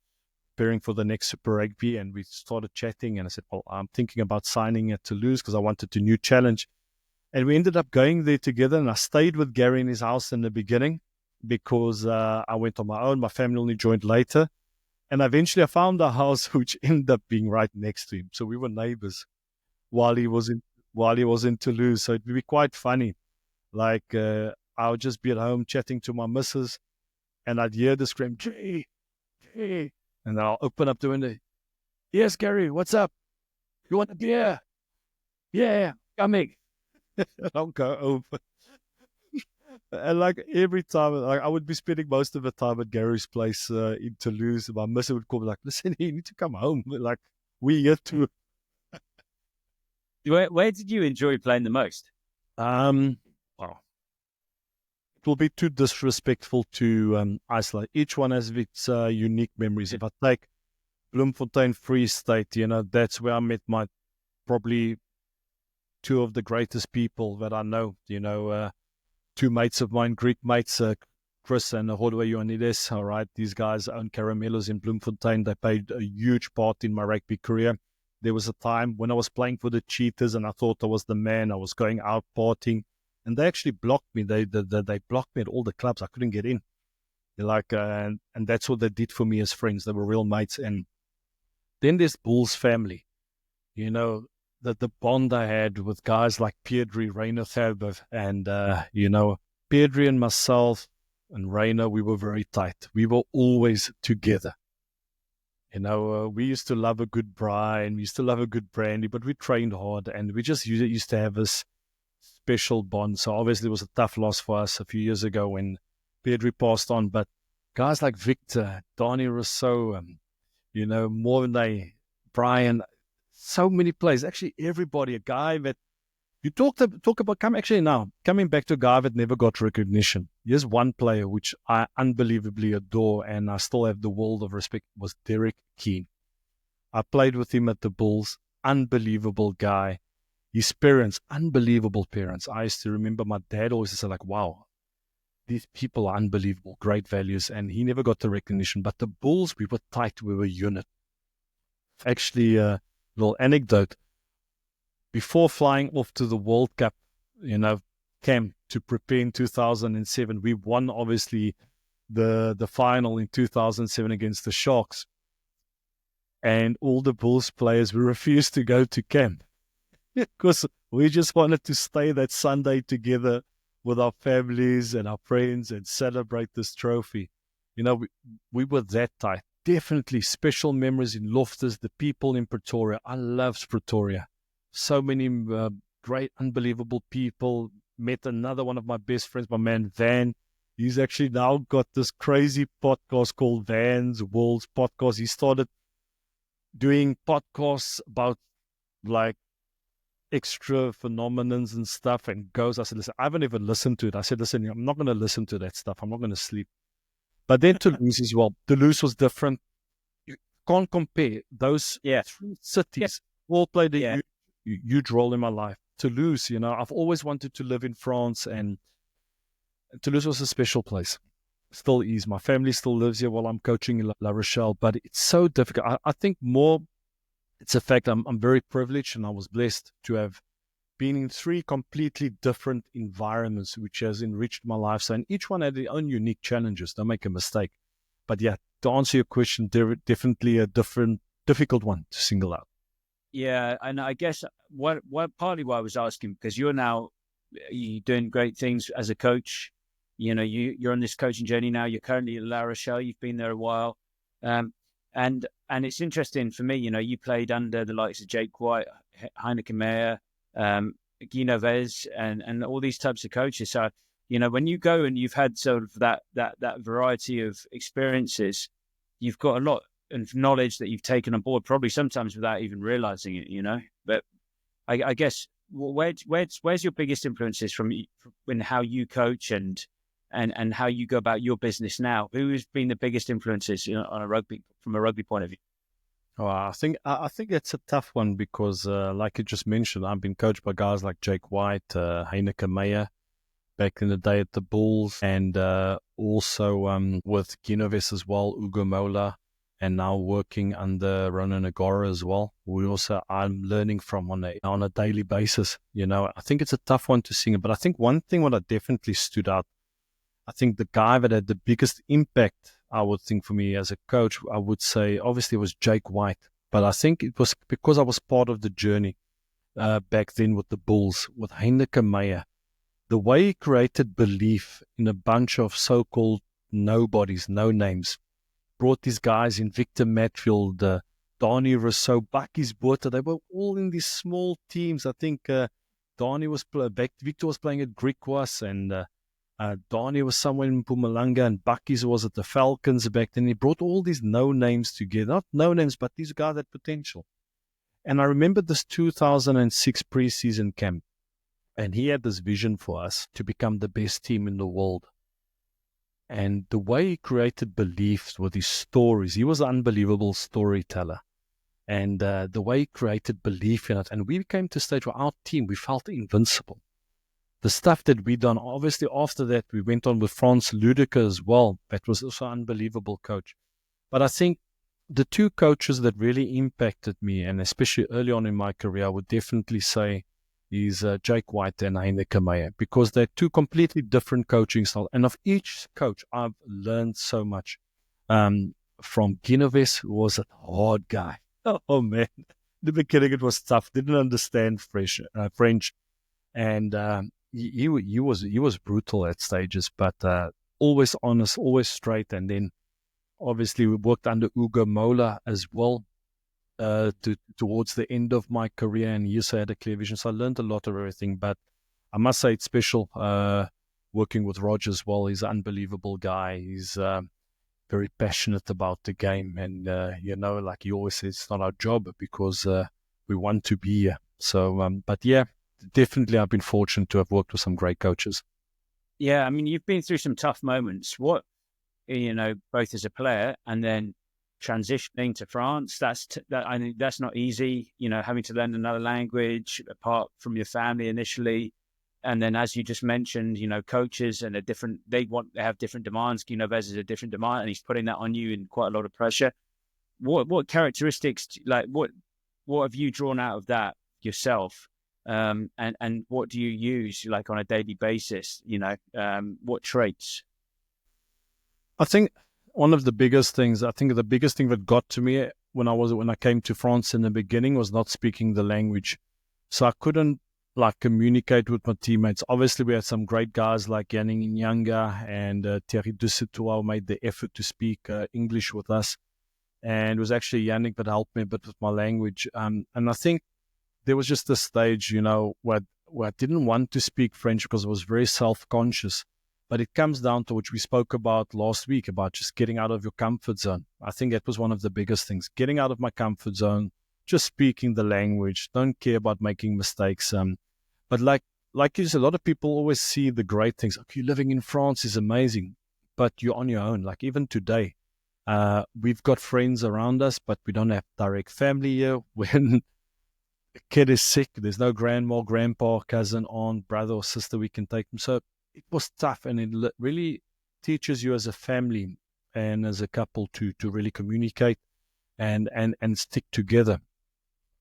preparing for the next Super Rugby, and we started chatting, and I said, "Well, I'm thinking about signing at Toulouse because I wanted a new challenge." And we ended up going there together, and I stayed with Gary in his house in the beginning, because I went on my own. My family only joined later. And eventually I found a house which ended up being right next to him. So we were neighbors while he was in Toulouse. So it'd be quite funny. I would just be at home chatting to my missus, and I'd hear the scream, "Gee, gee." And then I'll open up the window. "Yes, Gary, what's up? You want a beer?" "Yeah, coming." I'll go over. And every time, I would be spending most of the time at Gary's place in Toulouse. My missus would call me "Listen, you need to come home. We're here too." Where did you enjoy playing the most? Well, it will be too disrespectful to isolate. Each one has its unique memories. If I take Bloemfontein Free State, that's where I met my probably two of the greatest people that I know. Two mates of mine, Greek mates, Chris and Hodwe Ioannidis. All right, these guys own Caramellos in Bloemfontein. They played a huge part in my rugby career. There was a time when I was playing for the Cheetahs, and I thought I was the man. I was going out partying, and they actually blocked me. They blocked me at all the clubs. I couldn't get in. And that's what they did for me as friends. They were real mates. And then there's Bull's family. The bond I had with guys like Pedri, Rainer Thelber, and, Pedri and myself and Rainer, we were very tight. We were always together. We used to love a good braai, and we used to love a good brandy, but we trained hard, and we just used to have this special bond. So obviously it was a tough loss for us a few years ago when Pedri passed on, but guys like Victor, Donnie Rousseau, Mornay, Brian, so many players. Actually, everybody, a guy that you talk about coming back to a guy that never got recognition. Here's one player which I unbelievably adore, and I still have the world of respect, was Derek Keane. I played with him at the Bulls. Unbelievable guy. His parents, unbelievable parents. I used to remember my dad always said, like, wow, these people are unbelievable, great values, and he never got the recognition. But the Bulls, we were tight, we were a unit. Actually, a little anecdote. Before flying off to the World Cup, camp to prepare in 2007, we won, obviously, the final in 2007 against the Sharks. And all the Bulls players, we refused to go to camp because we just wanted to stay that Sunday together with our families and our friends and celebrate this trophy. We were that tight. Definitely special memories in Loftus, the people in Pretoria. I loved Pretoria. So many great, unbelievable people. Met another one of my best friends, my man Van. He's actually now got this crazy podcast called Van's World's Podcast. He started doing podcasts about like extra phenomenons and stuff, and I said, listen, I haven't even listened to it. I said, listen, I'm not going to listen to that stuff. I'm not going to sleep. But then Toulouse as well. Toulouse was different. You can't compare those three cities. All played a huge role in my life. Toulouse, I've always wanted to live in France, and Toulouse was a special place. Still is. My family still lives here while I'm coaching in La Rochelle, but it's so difficult. I think more it's a fact I'm very privileged, and I was blessed to have been in three completely different environments, which has enriched my life. So, and each one had their own unique challenges. Don't make a mistake. But yeah, to answer your question, definitely a difficult one to single out. Yeah, and I guess what partly why I was asking, because you're doing great things as a coach. You're on this coaching journey now. You're currently at La Rochelle. You've been there a while, and it's interesting for me. You played under the likes of Jake White, Heineken Meyer, Guy Vez, and all these types of coaches. So when you go and you've had sort of that variety of experiences, you've got a lot of knowledge that you've taken on board, probably sometimes without even realizing it. But I guess where's your biggest influences from in how you coach and how you go about your business now? Who has been the biggest influences on from a rugby point of view? Oh, I think it's a tough one because, like you just mentioned, I've been coached by guys like Jake White, Heineken Meyer, back in the day at the Bulls, and also with Guinoves as well, Ugo Mola, and now working under Ronan Agora as well. I'm learning from on a daily basis. I think it's a tough one to sing, but I think one thing what I definitely stood out, I think the guy that had the biggest impact, I would think for me as a coach, I would say obviously it was Jake White, but I think it was because I was part of the journey back then with the Bulls, with Heineken Meyer. The way he created belief in a bunch of so-called nobodies, no names, brought these guys in, Victor Matfield, Donnie Rousseau, Bakkies Botha. They were all in these small teams. I think Victor was playing at Griquas, and Donnie was somewhere in Mpumalanga, and Bakkies was at the Falcons back then. He brought all these no names together. Not no names, but these guys had potential. And I remember this 2006 preseason camp, and he had this vision for us to become the best team in the world. And the way he created belief with his stories, he was an unbelievable storyteller. And the way he created belief in it. And we came to a stage where our team, we felt invincible. The stuff that we done, obviously after that, we went on with Franz Ludeker as well. That was also an unbelievable coach. But I think the two coaches that really impacted me, and especially early on in my career, I would definitely say is Jake White and Heineken Meyer, because they're two completely different coaching styles. And of each coach, I've learned so much. From Guinoves, who was a hard guy. Oh man, in the beginning it was tough. Didn't understand French, and he was brutal at stages, but always honest, always straight. And then obviously we worked under Ugo Mola as well. Towards the end of my career, and he also had a clear vision. So I learned a lot of everything, but I must say it's special working with Roger as well. He's an unbelievable guy. very passionate about the game. And, like you always say, it's not our job because we want to be here. So, but yeah, definitely I've been fortunate to have worked with some great coaches. Yeah, I mean, you've been through some tough moments. What, both as a player and then transitioning to France, that I think that's not easy, having to learn another language apart from your family initially. And then, as you just mentioned, coaches and they have different demands. Vez is a different demand, and he's putting that on you in quite a lot of pressure. What characteristics, what have you drawn out of that yourself? And what do you use like on a daily basis? What traits? I think the biggest thing that got to me when I came to France in the beginning was not speaking the language. So I couldn't communicate with my teammates. Obviously, we had some great guys like Yannick Nyanga and Thierry Dussetou who made the effort to speak English with us. And it was actually Yannick that helped me a bit with my language. And I think there was just a stage, where I didn't want to speak French because I was very self-conscious. But it comes down to which we spoke about last week, about just getting out of your comfort zone. I think that was one of the biggest things, getting out of my comfort zone, just speaking the language, don't care about making mistakes. But like you said, a lot of people always see the great things. Okay, living in France is amazing, but you're on your own. Like even today, we've got friends around us, but we don't have direct family here. When a kid is sick, there's no grandma, grandpa, cousin, aunt, brother or sister we can take them. So it was tough, and it really teaches you as a family and as a couple to really communicate and stick together.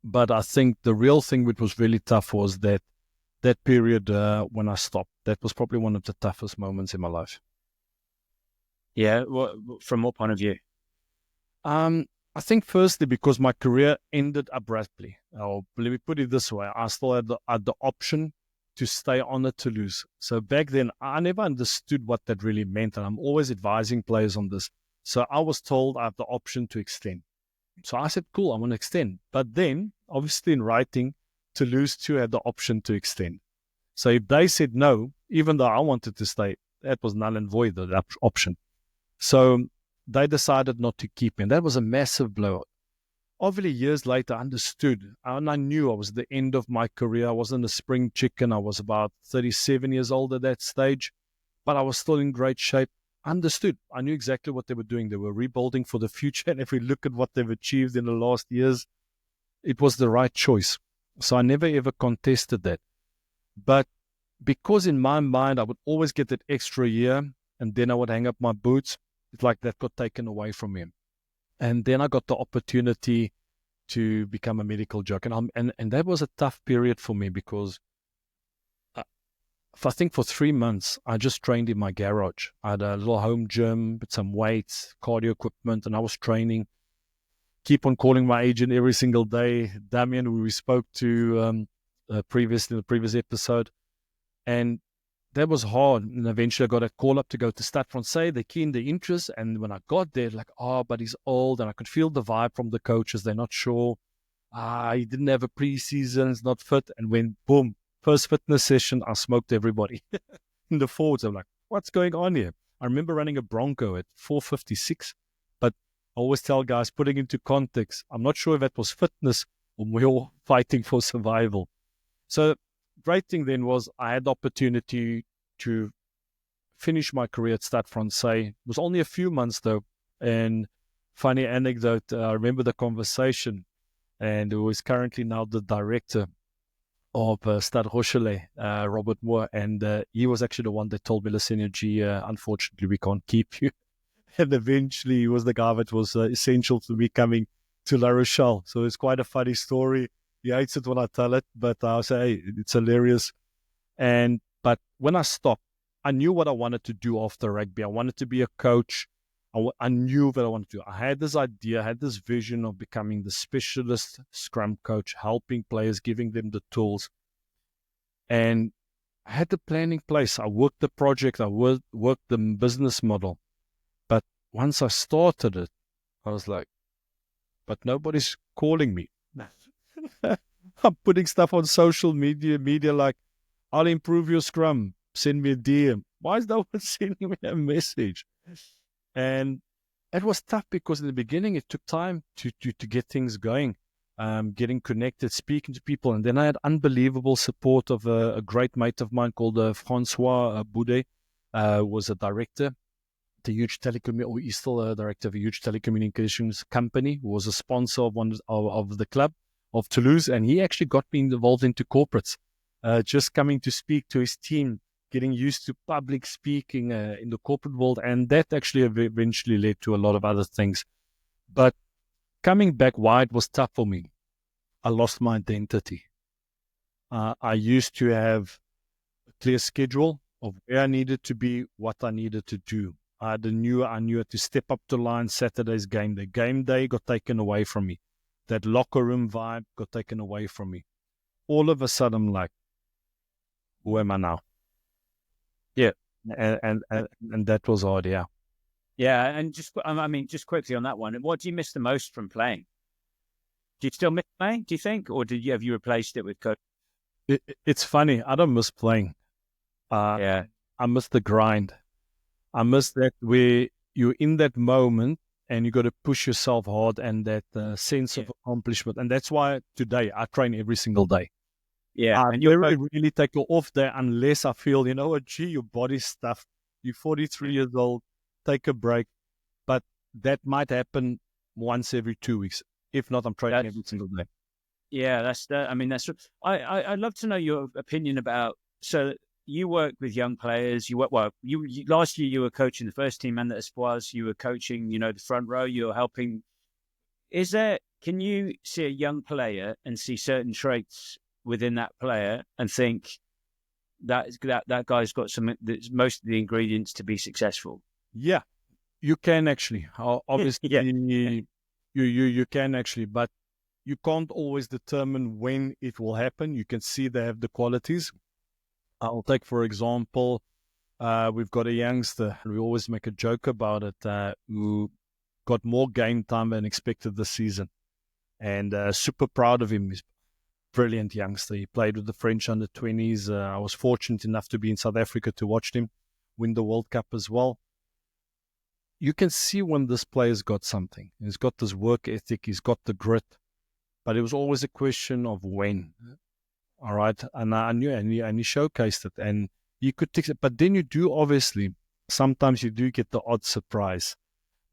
But I think the real thing which was really tough was that period when I stopped. That was probably one of the toughest moments in my life. Yeah, from what point of view? I think firstly because my career ended abruptly. Or let me put it this way: I still had the option to stay on at Toulouse. So back then, I never understood what that really meant, and I'm always advising players on this. So I was told I have the option to extend. So I said, cool, I want to extend. But then, obviously in writing, Toulouse too had the option to extend. So if they said no, even though I wanted to stay, that was null and void, that option. So they decided not to keep me. And that was a massive blow. Obviously, years later, I understood, and I knew I was at the end of my career. I wasn't a spring chicken. I was about 37 years old at that stage, but I was still in great shape. I understood. I knew exactly what they were doing. They were rebuilding for the future. And if we look at what they've achieved in the last years, it was the right choice. So I never, ever contested that. But because in my mind, I would always get that extra year, and then I would hang up my boots, it's like that got taken away from me. And then I got the opportunity to become a medical jockey. And that was a tough period for me because I think for 3 months, I just trained in my garage. I had a little home gym with some weights, cardio equipment, and I was training. Keep on calling my agent every single day, Damien, who we spoke to previously in the previous episode. And that was hard. And eventually I got a call up to go to Stade Francais. They keened the interest. And when I got there, like, but he's old. And I could feel the vibe from the coaches. They're not sure. He didn't have a preseason. He's not fit. And when, boom, first fitness session, I smoked everybody in the forwards. I'm like, what's going on here? I remember running a Bronco at 456. But I always tell guys, putting into context, I'm not sure if that was fitness or we all fighting for survival. So great thing then was I had the opportunity to finish my career at Stade Francais. It was only a few months though. And funny anecdote, I remember the conversation, and who is currently now the director of Stade Rochelet, Robert Moore, and he was actually the one that told me, listen, unfortunately we can't keep you. And eventually he was the guy that was essential to me coming to La Rochelle. So it's quite a funny story. He hates it when I tell it, but I'll say, hey, it's hilarious. But when I stopped, I knew what I wanted to do after rugby. I wanted to be a coach. I knew that I wanted to. I had this idea, I had this vision of becoming the specialist scrum coach, helping players, giving them the tools. And I had the plan in place. I worked the project. I worked the business model. But once I started it, I was like, but nobody's calling me. I'm putting stuff on social media like, I'll improve your scrum. Send me a DM. Why is no one sending me a message? And it was tough because in the beginning it took time to get things going, getting connected, speaking to people. And then I had unbelievable support of a great mate of mine called Francois Boudet, was a director, he's still a director of a huge telecommunications company, who was a sponsor of one of the club of Toulouse. And he actually got me involved into corporates, just coming to speak to his team, getting used to public speaking in the corporate world. And that actually eventually led to a lot of other things. But coming back, why it was tough for me, I lost my identity. I used to have a clear schedule of where I needed to be, what I needed to do. I knew I had to step up to line. Saturday's game day. Game day got taken away from me. That locker room vibe got taken away from me. All of a sudden, I'm like, who am I now? Yeah. And that was hard, yeah. Yeah, and just quickly on that one, what do you miss the most from playing? Do you still miss playing, do you think? Or have you replaced it with coach? It's funny. I don't miss playing. Yeah. I miss the grind. I miss that where you're in that moment and you got to push yourself hard, and that sense of accomplishment. And that's why today I train every single day. Yeah. I really take an off day unless I feel, you know what, gee, your body's stuffed. You're 43 years old, take a break. But that might happen once every 2 weeks. If not, I'm training every single day. Yeah, I'd love to know your opinion about, so you work with young players. You last year you were coaching the first team and the Espoirs. You were coaching, the front row. You're helping. Can you see a young player and see certain traits within that player and think that guy's got most of the ingredients to be successful? Yeah, you can actually. Obviously, you can actually, but you can't always determine when it will happen. You can see they have the qualities. I'll take, for example, we've got a youngster. We always make a joke about it, who got more game time than expected this season. And super proud of him. He's a brilliant youngster. He played with the French under-20s. I was fortunate enough to be in South Africa to watch him win the World Cup as well. You can see when this player's got something. He's got this work ethic. He's got the grit. But it was always a question of when. All right. And I knew, and he showcased it. And you could take it. But then you do, obviously, sometimes you do get the odd surprise.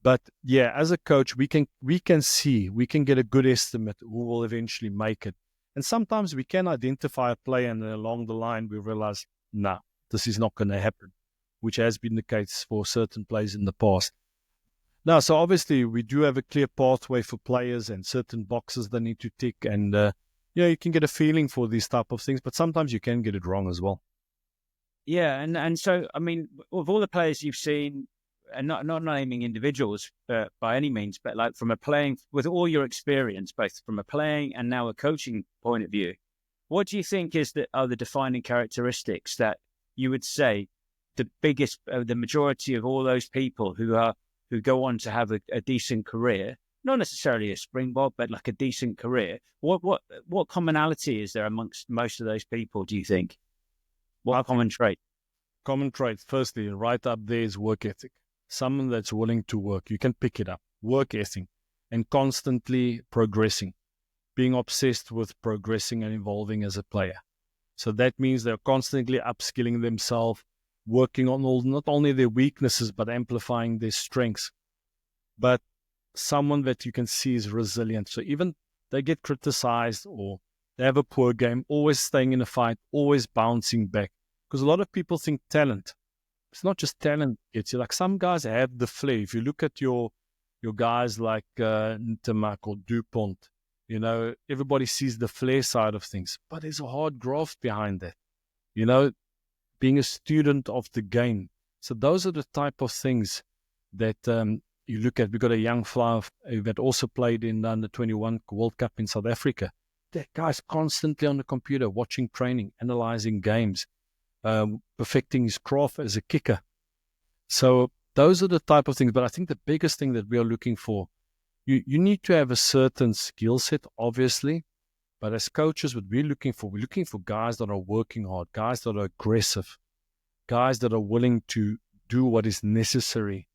But yeah, as a coach, we can get a good estimate who will eventually make it. And sometimes we can identify a player, and along the line we realize, nah, this is not going to happen, which has been the case for certain players in the past. Now, so obviously we do have a clear pathway for players and certain boxes they need to tick. And you can get a feeling for these type of things, but sometimes you can get it wrong as well. Yeah, and so, I mean, of all the players you've seen, and not naming individuals by any means, but like from a playing, with all your experience, both from a playing and now a coaching point of view, what do you think are the defining characteristics that you would say the biggest, the majority of all those people who go on to have a decent career, not necessarily a Springbok, but like a decent career? What commonality is there amongst most of those people, do you think? What common trait? Common trait, firstly, right up there is work ethic. Someone that's willing to work. You can pick it up. Work ethic and constantly progressing, being obsessed with progressing and evolving as a player. So that means they're constantly upskilling themselves, working on not only their weaknesses, but amplifying their strengths. But someone that you can see is resilient. So even they get criticized or they have a poor game, always staying in a fight, always bouncing back. Because a lot of people think talent. It's not just talent. It's like some guys have the flair. If you look at your guys like Ntamak or Dupont, everybody sees the flair side of things. But there's a hard graft behind that. Being a student of the game. So those are the type of things that you look at. We've got a young flyer that also played in the Under-21 World Cup in South Africa. That guy's constantly on the computer, watching training, analyzing games, perfecting his craft as a kicker. So those are the type of things. But I think the biggest thing that we are looking for, you need to have a certain skill set, obviously. But as coaches, what we're looking for guys that are working hard, guys that are aggressive, guys that are willing to do what is necessary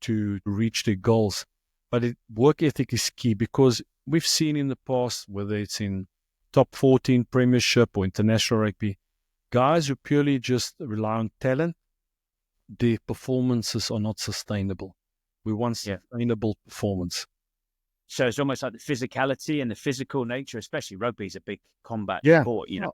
to reach their goals. But work ethic is key, because we've seen in the past, whether it's in top 14 Premiership or international rugby, guys who purely just rely on talent, their performances are not sustainable. We want sustainable performance. So it's almost like the physicality and the physical nature, especially rugby is a big combat sport, you know.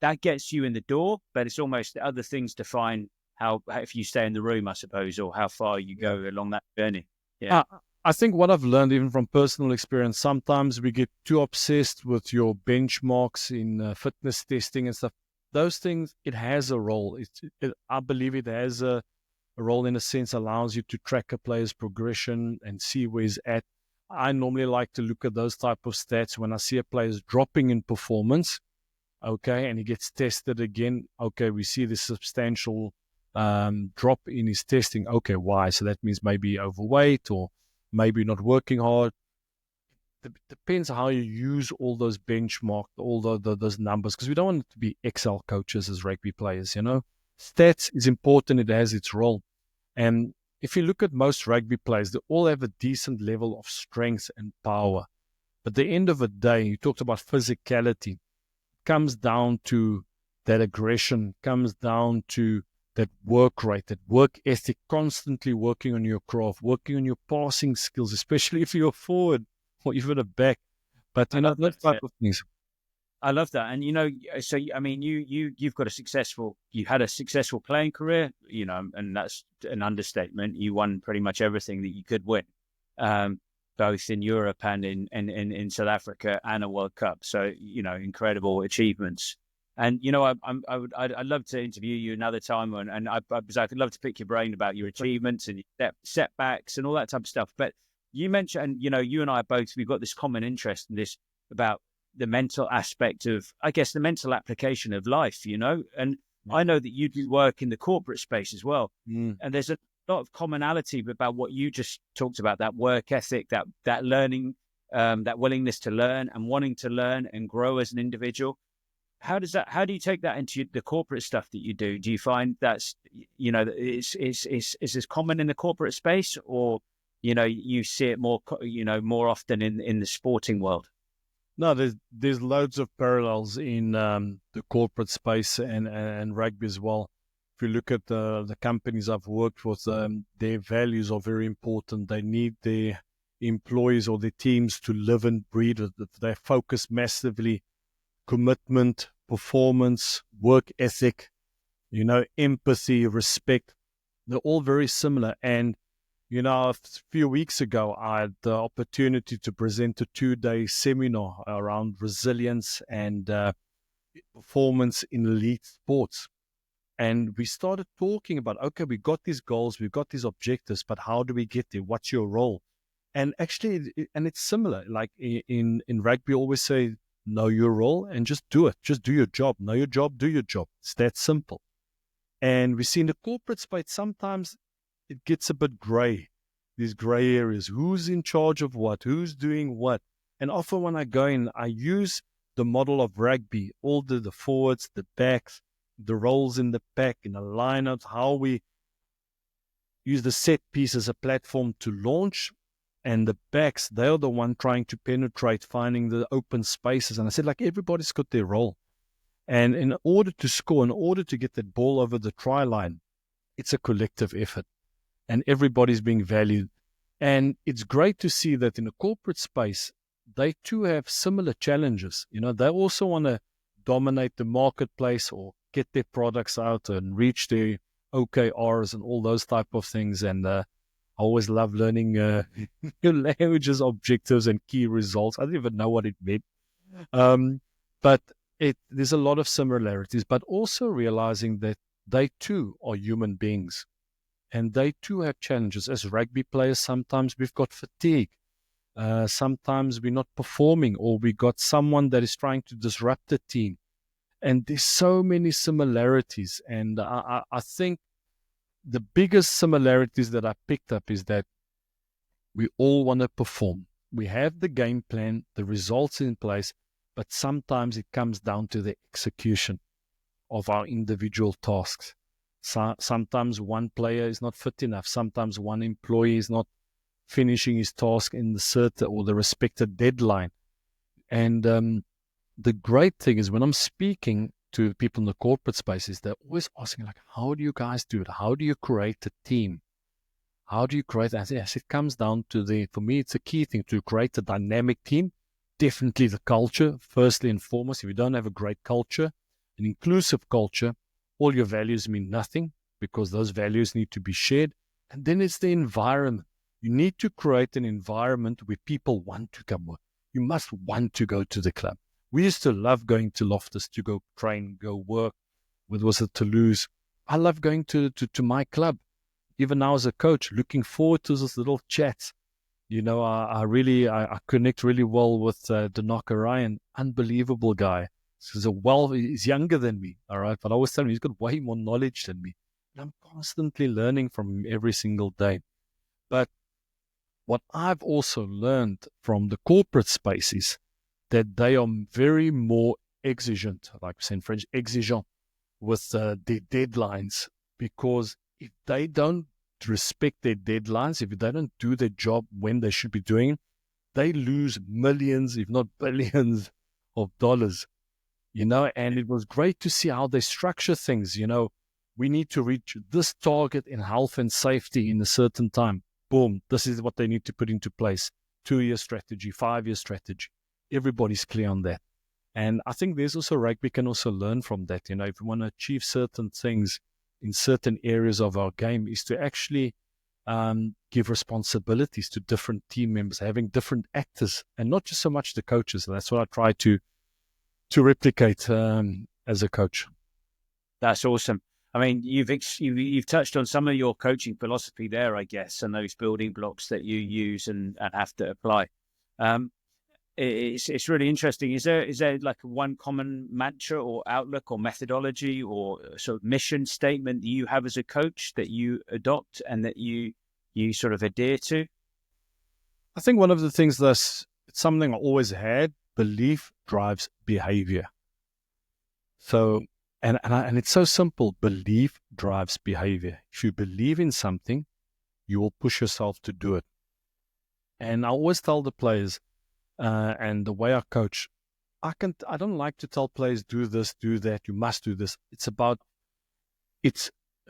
That gets you in the door, but it's almost the other things define how if you stay in the room, I suppose, or how far you go along that journey. Yeah. I think what I've learned, even from personal experience, sometimes we get too obsessed with your benchmarks in fitness testing and stuff. Those things, it has a role. I believe it has a role, in a sense, allows you to track a player's progression and see where he's at. I normally like to look at those type of stats when I see a player's dropping in performance, okay, and he gets tested again. Okay, we see this substantial drop in his testing. Okay, why? So that means maybe overweight or maybe not working hard. It depends how you use all those benchmarks, all those numbers, because we don't want to be Excel coaches as rugby players, you know. Stats is important. It has its role. And if you look at most rugby players, they all have a decent level of strength and power. But at the end of the day, you talked about physicality, comes down to that aggression, comes down to that work rate, that work ethic, constantly working on your craft, working on your passing skills, especially if you're a forward or even a back. But, you know, those type of things. I love that. And, you know, so, I mean, you've got you had a successful playing career, you know, and that's an understatement. You won pretty much everything that you could win, both in Europe and in South Africa, and a World Cup. So, you know, incredible achievements. And, you know, I'd love to interview you another time, and I'd love to pick your brain about your achievements and your setbacks and all that type of stuff. But you mentioned, you know, you and I we've got this common interest in this about the mental aspect of, I guess, the mental application of life, you know. And I know that you do work in the corporate space as well. And there's a lot of commonality about what you just talked about, that work ethic, that learning, that willingness to learn and wanting to learn and grow as an individual. How do you take that into the corporate stuff that you do? Do you find that's, you know, is this common in the corporate space, or, you know, you see it more, you know, more often in the sporting world? No, there's loads of parallels in the corporate space and rugby as well. If you look at the companies I've worked with, their values are very important. They need their employees or their teams to live and breathe. They focus massively. Commitment, performance, work ethic, you know, empathy, respect. They're all very similar. And, you know, a few weeks ago, I had the opportunity to present a 2-day seminar around resilience and performance in elite sports. And we started talking about, okay, we got these goals, we've got these objectives, but how do we get there? What's your role? And actually, and it's similar. Like in rugby, always say, know your role and just do it. Just do your job. Know your job, do your job. It's that simple. And we see in the corporate space, sometimes it gets a bit gray, these gray areas. Who's in charge of what? Who's doing what? And often when I go in, I use the model of rugby, all the forwards, the backs, the roles in the pack, in the lineups, how we use the set piece as a platform to launch. And the backs, they're the one trying to penetrate, finding the open spaces. And I said, like, everybody's got their role. And in order to score, in order to get that ball over the try line, it's a collective effort. And everybody's being valued. And it's great to see that in the corporate space, they too have similar challenges. You know, they also want to dominate the marketplace or get their products out and reach their OKRs and all those type of things. And I always love learning new languages, objectives, and key results. I didn't even know what it meant. But there's a lot of similarities, but also realizing that they too are human beings. And they too have challenges. As rugby players, sometimes we've got fatigue. Sometimes we're not performing, or we got someone that is trying to disrupt the team. And there's so many similarities. And I think the biggest similarities that I picked up is that we all want to perform. We have the game plan, the results in place, but sometimes it comes down to the execution of our individual tasks. Sometimes one player is not fit enough. Sometimes one employee is not finishing his task in the certain or the respected deadline. And the great thing is when I'm speaking to people in the corporate spaces, they're always asking, like, how do you guys do it? How do you create a team? How do you create that? Yes, it comes down to for me, it's a key thing to create a dynamic team. Definitely the culture, firstly and foremost. If you don't have a great culture, an inclusive culture, all your values mean nothing because those values need to be shared. And then it's the environment. You need to create an environment where people want to come work. You must want to go to the club. We used to love going to Loftus to go train, go work. With was it Toulouse? I love going to my club. Even now as a coach, looking forward to those little chats. I connect really well with Danaka Ryan, unbelievable guy. He's younger than me, all right? But I always tell him he's got way more knowledge than me. And I'm constantly learning from him every single day. But what I've also learned from the corporate space is that they are very more exigent, like we say in French, exigeant, with their deadlines. Because if they don't respect their deadlines, if they don't do their job when they should be doing, they lose millions, if not billions of dollars, and it was great to see how they structure things. We need to reach this target in health and safety in a certain time. Boom, this is what they need to put into place. 2-year strategy, 5-year strategy. Everybody's clear on that. And I think there's also rugby can also learn from that. If we want to achieve certain things in certain areas of our game, is to actually give responsibilities to different team members, having different actors, and not just so much the coaches. And that's what I try to replicate as a coach. That's awesome. I mean, you've touched on some of your coaching philosophy there, I guess, and those building blocks that you use and have to apply. It's really interesting. Is there like one common mantra or outlook or methodology or sort of mission statement that you have as a coach that you adopt and that you sort of adhere to? I think one of the things that's something I always had: belief drives behavior. So, and it's so simple. Belief drives behavior. If you believe in something, you will push yourself to do it. And I always tell the players, and the way I coach, I don't like to tell players, do this, do that, you must do this. It's a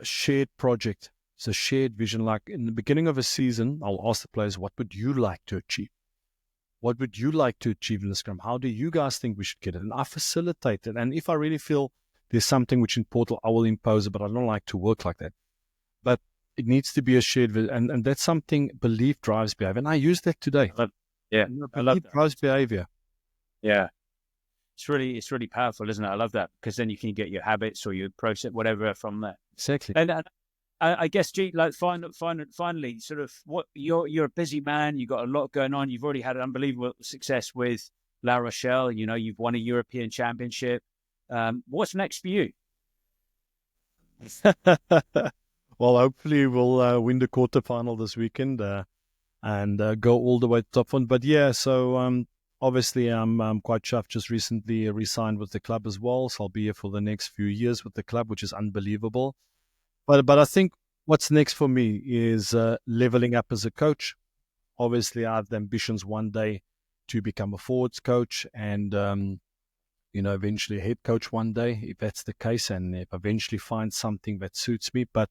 shared project. It's a shared vision. Like in the beginning of a season, I'll ask the players, what would you like to achieve? What would you like to achieve in the scrum? How do you guys think we should get it? And I facilitate it. And if I really feel there's something which in portal, I will impose it, but I don't like to work like that. But it needs to be a shared vision. And that's something belief drives behavior. And I use that today. Yeah, I love that. Drives behavior. Yeah. It's really powerful, isn't it? I love that, because then you can get your habits or your process, whatever, from there. Exactly. And I guess, G, like finally, sort of, what you're a busy man. You've got a lot going on. You've already had unbelievable success with La Rochelle. You've won a European Championship. What's next for you? Well, hopefully we'll win the quarterfinal this weekend and go all the way to top one. But yeah, so obviously I'm quite chuffed. Just recently re-signed with the club as well, so I'll be here for the next few years with the club, which is unbelievable. But I think what's next for me is leveling up as a coach. Obviously, I have the ambitions one day to become a forwards coach and, eventually a head coach one day, if that's the case, and if I eventually find something that suits me. But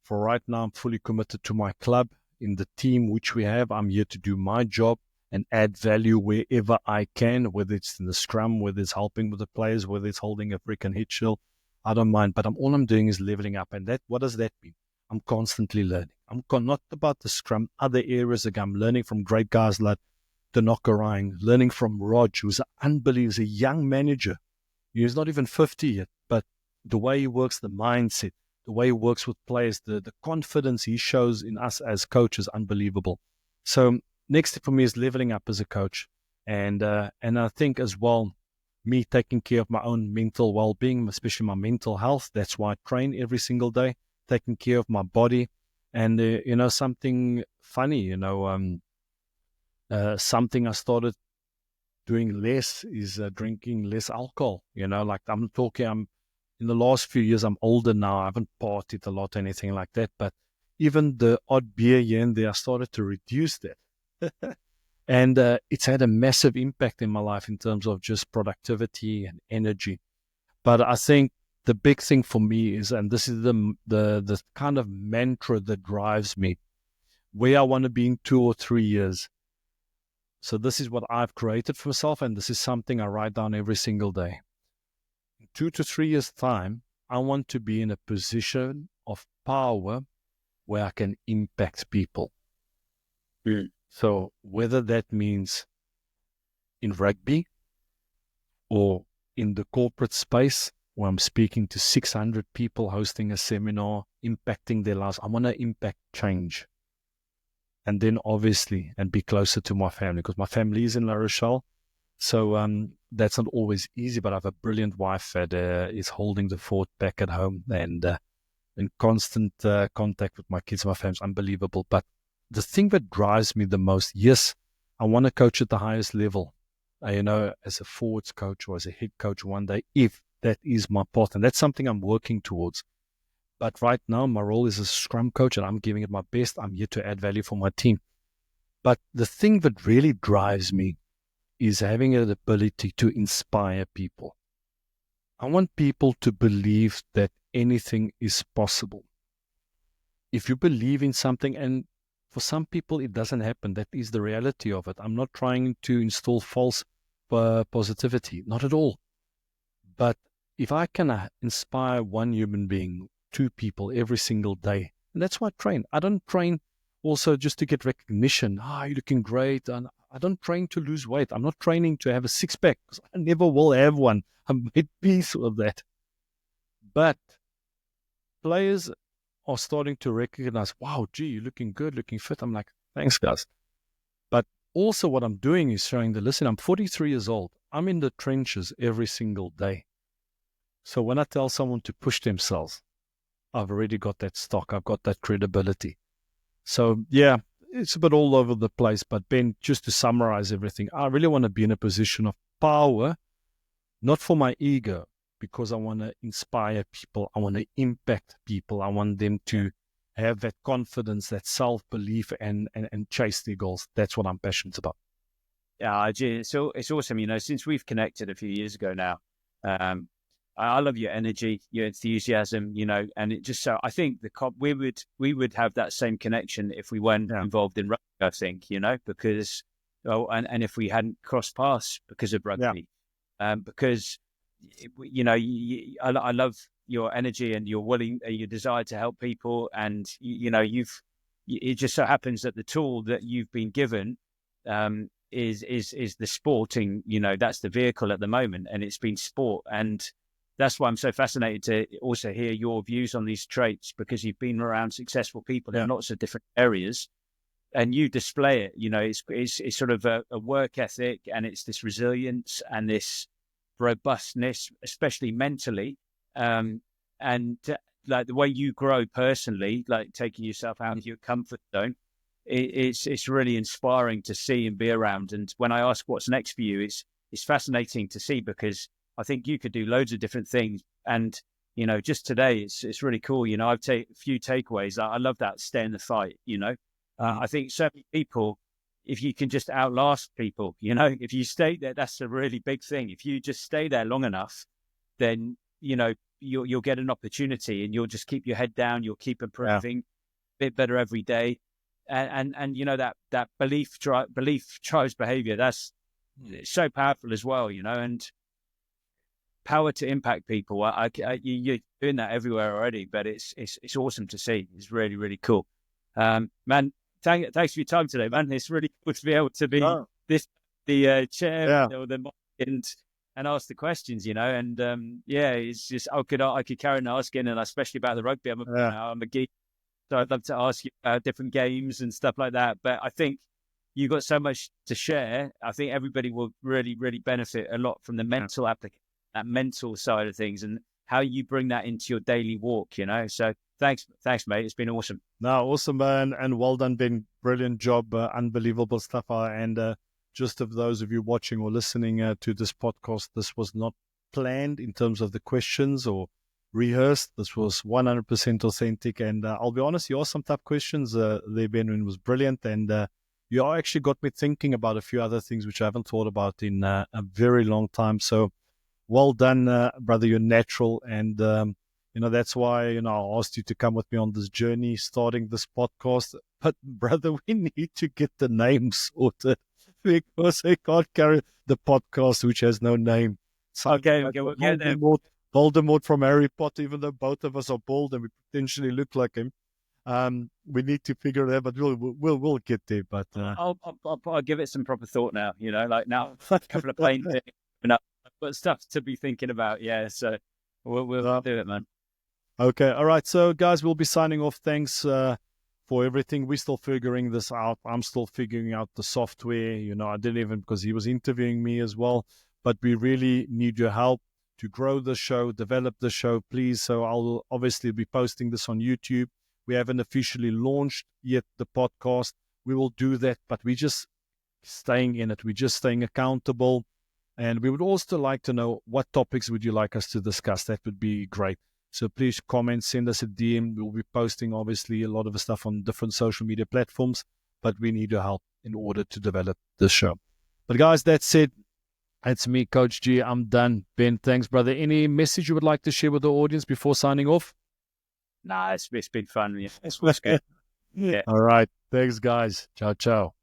for right now, I'm fully committed to my club. In the team which we have, I'm here to do my job and add value wherever I can, whether it's in the scrum, whether it's helping with the players, whether it's holding a freaking head shield. I don't mind, but all I'm doing is leveling up. And what does that mean? I'm constantly learning. I'm not about the scrum, other areas. Again, I'm learning from great guys like Danaka, learning from Rog, who's unbelievable. He's a young manager. He's not even 50 yet, but the way he works, the mindset, the way he works with players, the confidence he shows in us as coaches, unbelievable. So next step for me is leveling up as a coach. And I think as well, me taking care of my own mental well-being, especially my mental health. That's why I train every single day, taking care of my body. And, something funny, something I started doing less is drinking less alcohol. Like I'm in the last few years, I'm older now. I haven't partied a lot or anything like that. But even the odd beer here and there, I started to reduce that. And it's had a massive impact in my life in terms of just productivity and energy. But I think the big thing for me is, and this is the kind of mantra that drives me, where I want to be in 2 or 3 years. So this is what I've created for myself, and this is something I write down every single day. In 2 to 3 years' time, I want to be in a position of power where I can impact people. So whether that means in rugby or in the corporate space where I'm speaking to 600 people, hosting a seminar, impacting their lives, I want to impact change. And then obviously, and be closer to my family, because my family is in La Rochelle. So that's not always easy, but I have a brilliant wife that is holding the fort back at home, and in constant contact with my kids and my family. It's unbelievable. But the thing that drives me the most, yes, I want to coach at the highest level, as a forwards coach or as a head coach one day, if that is my path. And that's something I'm working towards. But right now, my role is a scrum coach, and I'm giving it my best. I'm here to add value for my team. But the thing that really drives me is having an ability to inspire people. I want people to believe that anything is possible. If you believe in something, and for some people it doesn't happen, that is the reality of it. I'm not trying to install false positivity, not at all. But if I can inspire one human being, 2 people every single day, and that's why I train. I don't train also just to get recognition. You're looking great. And I don't train to lose weight. I'm not training to have a six-pack, because I never will have one. I'm at peace with that. But players are starting to recognize, wow, gee, you're looking good, looking fit. I'm like, thanks, guys. But also what I'm doing is showing them, listen, I'm 43 years old. I'm in the trenches every single day. So when I tell someone to push themselves, I've already got that stock. I've got that credibility. So, yeah, it's a bit all over the place. But Ben, just to summarize everything, I really want to be in a position of power, not for my ego, because I want to inspire people. I want to impact people. I want them to have that confidence, that self-belief, and chase their goals. That's what I'm passionate about. Yeah, so it's awesome. Since we've connected a few years ago now, I love your energy, your enthusiasm, and it just so I think we would have that same connection if we weren't involved in rugby, I think, because and if we hadn't crossed paths because of rugby, because I love your energy and your desire to help people, and it just so happens that the tool that you've been given is the sporting, that's the vehicle at the moment, and it's been sport. And that's why I'm so fascinated to also hear your views on these traits, because you've been around successful people in lots of different areas, and you display it. It's sort of a work ethic, and it's this resilience and this robustness, especially mentally, and like the way you grow personally, like taking yourself out of your comfort zone. It's really inspiring to see and be around. And when I ask what's next for you, it's fascinating to see, because I think you could do loads of different things. And, just today, it's really cool. I've taken a few takeaways. I love that, stay in the fight, I think so many people, if you can just outlast people, if you stay there, that's a really big thing. If you just stay there long enough, then, you'll get an opportunity, and you'll just keep your head down. You'll keep improving a bit better every day. And that belief drives behavior. That's so powerful as well, and power to impact people. You're doing that everywhere already, but it's awesome to see. It's really, really cool. Man, thanks for your time today, man. It's really cool to be able to be the chair or the mic and ask the questions, and it's just I could carry on asking, and especially about the rugby. I'm a geek, so I'd love to ask you about different games and stuff like that. But I think you've got so much to share. I think everybody will really, really benefit a lot from the mental application, that mental side of things, and how you bring that into your daily walk, So thanks, mate. It's been awesome. No, awesome, man. And well done, Ben. Brilliant job. Unbelievable stuff. And just of those of you watching or listening to this podcast, this was not planned in terms of the questions or rehearsed. This was 100% authentic. And I'll be honest, you asked some tough questions there, Ben, and it was brilliant. And you actually got me thinking about a few other things which I haven't thought about in a very long time. So well done, brother. You're natural. And, that's why, I asked you to come with me on this journey, starting this podcast. But, brother, we need to get the name sorted because I can't carry the podcast which has no name. Okay, we'll get there. Voldemort from Harry Potter, even though both of us are bald and we potentially look like him. We need to figure it out, but we'll get there. But I'll give it some proper thought now. Like now, a couple of planes, but stuff to be thinking about. Yeah, so we'll do it, man. Okay, all right. So, guys, we'll be signing off. Thanks for everything. We're still figuring this out. I'm still figuring out the software. I didn't even, because he was interviewing me as well. But we really need your help to grow the show, develop the show, please. So I'll obviously be posting this on YouTube. We haven't officially launched yet the podcast. We will do that, but we're just staying in it. We're just staying accountable. And we would also like to know, what topics would you like us to discuss? That would be great. So please comment, send us a DM. We'll be posting, obviously, a lot of the stuff on different social media platforms, but we need your help in order to develop this show. But guys, that's it. That's me, Coach G. I'm done. Ben, thanks, brother. Any message you would like to share with the audience before signing off? Nah, it's been fun. Yeah, it's good. Yeah. All right. Thanks, guys. Ciao, ciao.